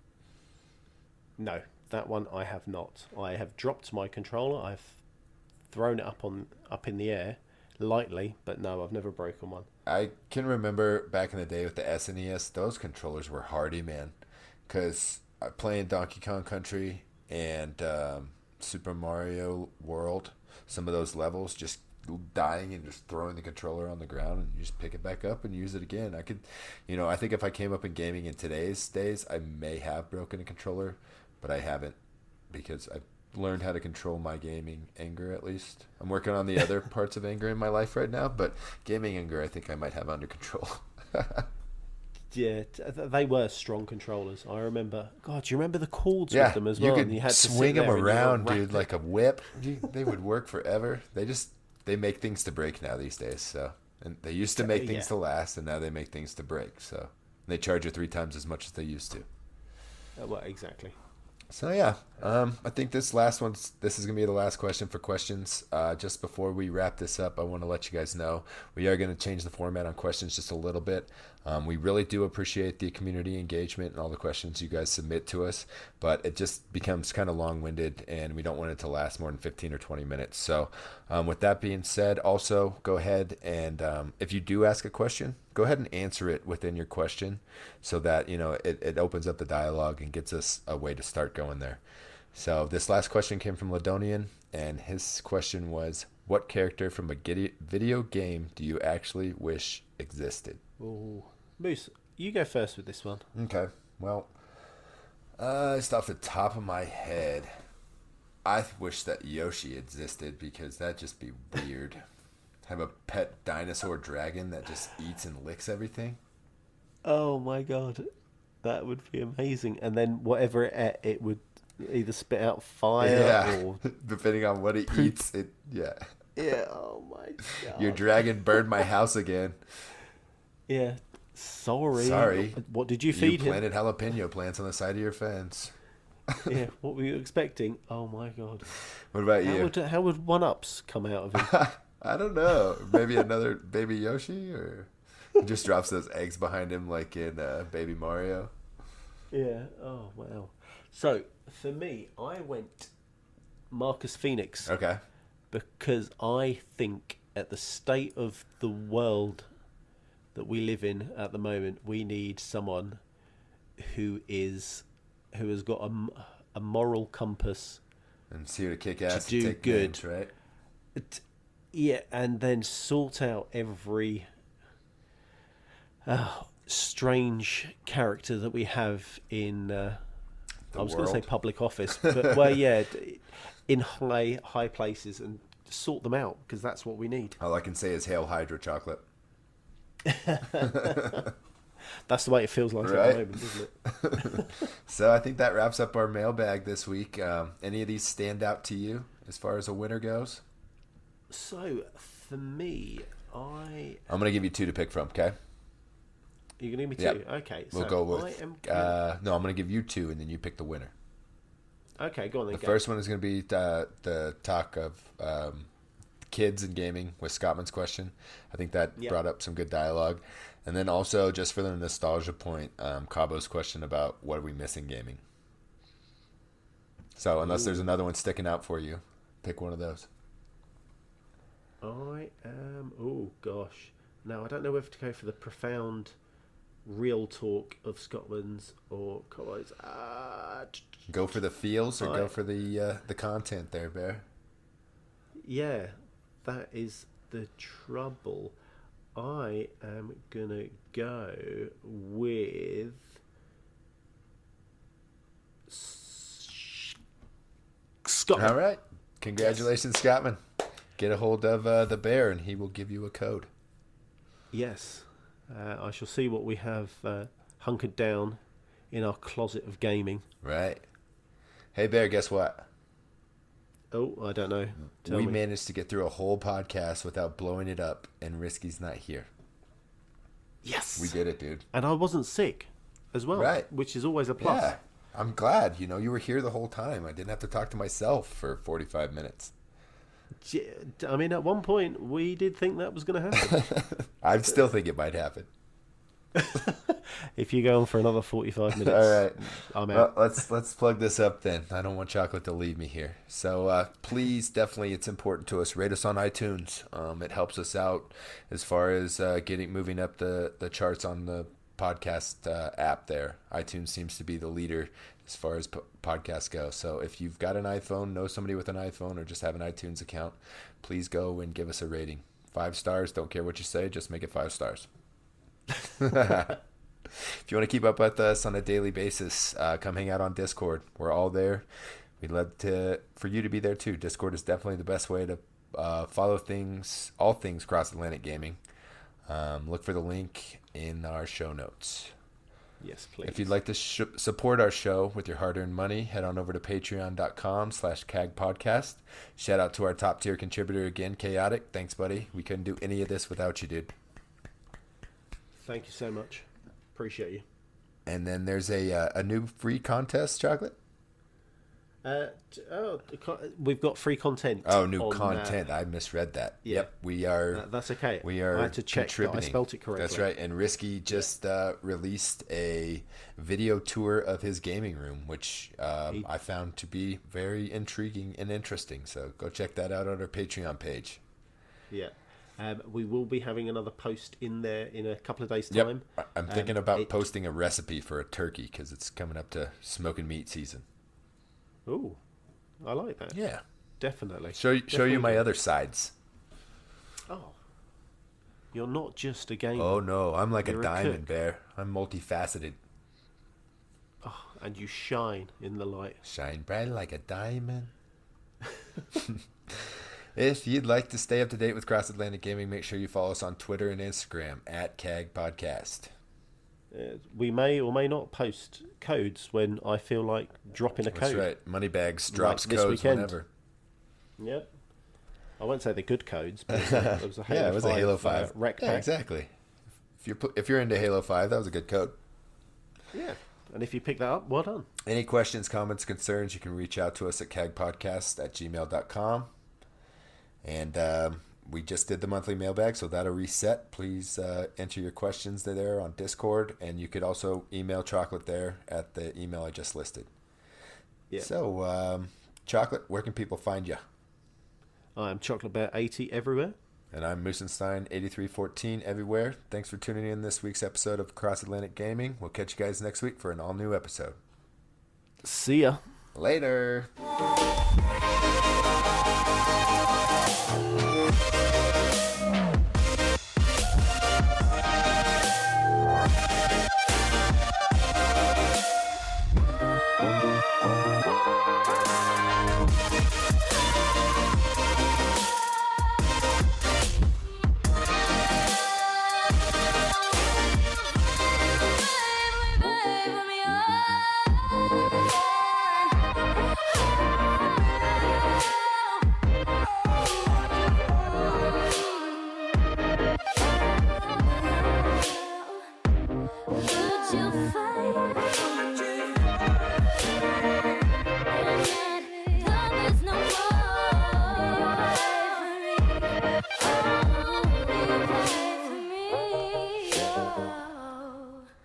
No, that one I have not. I have dropped my controller. I've thrown it up in the air lightly, but no, I've never broken one. I can remember back in the day with the SNES, those controllers were hardy, man. Because playing Donkey Kong Country and Super Mario World, some of those levels, just dying and just throwing the controller on the ground and you just pick it back up and use it again. I think if I came up in gaming in today's days, I may have broken a controller, but I haven't because I've learned how to control my gaming anger. At least I'm working on the other parts of anger in my life right now, but gaming anger I think I might have under control. Yeah, they were strong controllers. I remember. God, do you remember the cords Yeah, with them as well? you could And you had to swing sit them there and you around, were dude, like a whip. They would work forever. They make things to break now these days. So, and they used to make things to last, and now they make things to break. So they charge you 3 times as much as they used to. Well, exactly. So yeah, I think this is gonna be the last question for questions. Just before we wrap this up, I want to let you guys know we are going to change the format on questions just a little bit. We really do appreciate the community engagement and all the questions you guys submit to us, but it just becomes kind of long-winded, and we don't want it to last more than 15 or 20 minutes. So with that being said, also go ahead and if you do ask a question, go ahead and answer it within your question so that it opens up the dialogue and gets us a way to start going there. So this last question came from Ladonian, and his question was, what character from a video game do you actually wish existed? Ooh. Moose, you go first with this one. Okay. Well, just off the top of my head, I wish that Yoshi existed because that'd just be weird. Have a pet dinosaur dragon that just eats and licks everything. Oh my god, that would be amazing. And then whatever it ate, it would either spit out fire or depending on what it eats, yeah. Oh my god. Your dragon burned my house again. Yeah. Sorry. What did you You feed him? planted jalapeno plants on the side of your fence. Yeah. What were you expecting? Oh my god. What about you? How would 1-ups come out of him? I don't know. Maybe another baby Yoshi, or he just drops those eggs behind him like in Baby Mario. Yeah. Oh wow. So for me, I went Marcus Phoenix. Okay. Because I think at the state of the world that we live in at the moment, we need someone who has got a moral compass And see her to kick ass to do and take good, names, right? Yeah, and then sort out every strange character that we have in. I was going to say public office, but well, yeah, in high places, and sort them out because that's what we need. All I can say is Hail Hydra chocolate. That's the way it feels like Right? at the moment, isn't it? So I think that wraps up our mailbag this week. Any of these stand out to you as far as a winner goes? So for me, I'm going to give you 2 to pick from, okay? You're going to give me 2? Yep. Okay. We'll so go with... no, I'm going to give you 2, and then you pick the winner. Okay, go on then. The first one is going to be the talk of kids and gaming with Scottman's question. I think that brought up some good dialogue. And then also, just for the nostalgia point, Cabo's question about what are we missing gaming. So unless there's another one sticking out for you, pick one of those. I am... Oh, gosh. Now, I don't know whether to go for the profound real talk of Scotland's or Cabo's. Go for the feels or go for the content there, Bear? Yeah, that is the trouble. I am going to go with... Scotland. All right. Congratulations, Scottman. Get a hold of the Bear and he will give you a code. Yes. I shall see what we have hunkered down in our closet of gaming. Right. Hey, Bear, guess what? Oh, I don't know. Tell we me. managed to get through a whole podcast without blowing it up, and Risky's not here. Yes! We did it, dude. And I wasn't sick as well, Right. which is always a plus. Yeah. I'm glad. You were here the whole time. I didn't have to talk to myself for 45 minutes. I mean, at one point, we did think that was going to happen. I still think it might happen. If you go on for another 45 minutes, All right. I'm out. Well, let's plug this up then. I don't want Chocolate to leave me here. So please, definitely, it's important to us. Rate us on iTunes. It helps us out as far as moving up the charts on the podcast app there. iTunes seems to be the leader as far as podcasts go. So if you've got an iPhone, know somebody with an iPhone, or just have an iTunes account, please go and give us a rating. 5 stars. Don't care what you say. Just make it 5 stars. If you want to keep up with us on a daily basis, come hang out on Discord. We're all there. We'd love for you to be there too. Discord is definitely the best way to follow all things Cross Atlantic Gaming. Look for the link in our show notes. Yes, please. If you'd like to support our show with your hard-earned money, head on over to patreon.com/CAGpodcast. Shout out to our top tier contributor again, Chaotic. Thanks, buddy. We couldn't do any of this without you, dude. Thank you so much. Appreciate you. And then there's a new free contest, Chocolate. We've got free content. Oh, new content. I misread that. Yeah. Yep, we are. That's okay. We are. I had to check that I spelt it correctly. That's right. And Risky just released a video tour of his gaming room, which I found to be very intriguing and interesting. So go check that out on our Patreon page. Yeah. We will be having another post in there in a couple of days' time. Yep. I'm thinking about posting a recipe for a turkey because it's coming up to smoking meat season. Ooh, I like that. Yeah, definitely. Show you my other sides. Oh, you're not just a gamer. Oh no, I'm like You're a diamond, Bear. I'm multifaceted. Oh, and you shine in the light. Shine bright like a diamond. If you'd like to stay up to date with Cross Atlantic Gaming, make sure you follow us on Twitter and Instagram at CAG Podcast. We may or may not post codes when I feel like dropping a code. That's right. Moneybags drops like codes whenever. Yep. I won't say the good codes, but it was a Halo 5. Yeah, it was a Halo 5 rec yeah, pack. exactly. If you're into Halo 5, that was a good code. Yeah. And if you pick that up, well done. Any questions, comments, concerns, you can reach out to us at cagpodcast@gmail.com. And we just did the monthly mailbag, so that'll reset. Please enter your questions there on Discord, and you could also email Chocolate there at the email I just listed. Yeah. So, Chocolate, where can people find you? I'm Chocolate Bear 80 everywhere. And I'm Moosenstein 8314 everywhere. Thanks for tuning in this week's episode of Cross Atlantic Gaming. We'll catch you guys next week for an all-new episode. See ya. Later.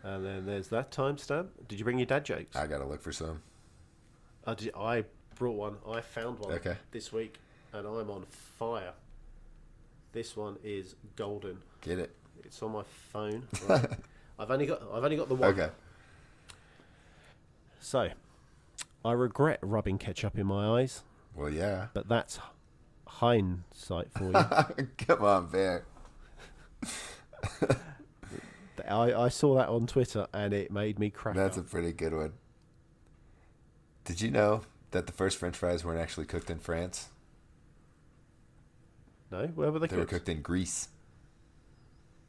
And then there's that timestamp. Did you bring your dad jokes? I gotta look for some. I brought one. I found one Okay. this week, and I'm on fire. This one is golden. Get it. It's on my phone. Right. I've only got the one. Okay. So, I regret rubbing ketchup in my eyes, Well, yeah. but that's hindsight for you. Come on, Bear. I saw that on Twitter, and it made me crack That's a up. pretty good one. Did you know that the first French fries weren't actually cooked in France? No? Where were they They were cooked? cooked in Greece.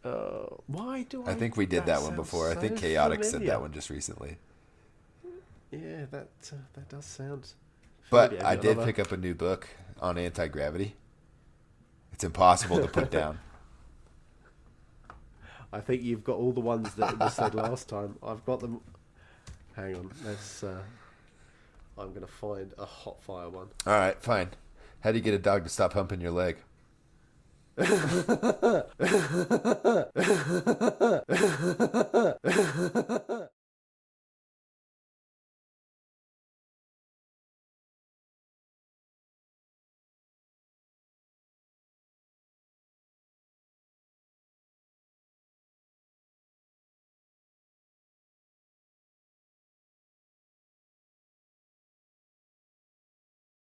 Why do I... I think we did that one sounds before. I think so Chaotic said familiar. that one just recently. Yeah, that does sound. But familiar. I did Another- pick up a new book on anti-gravity. It's impossible to put down. I think you've got all the ones that we said last time. I've got them. Hang on, let's. I'm gonna find a hot fire one. All right, fine. How do you get a dog to stop humping your leg?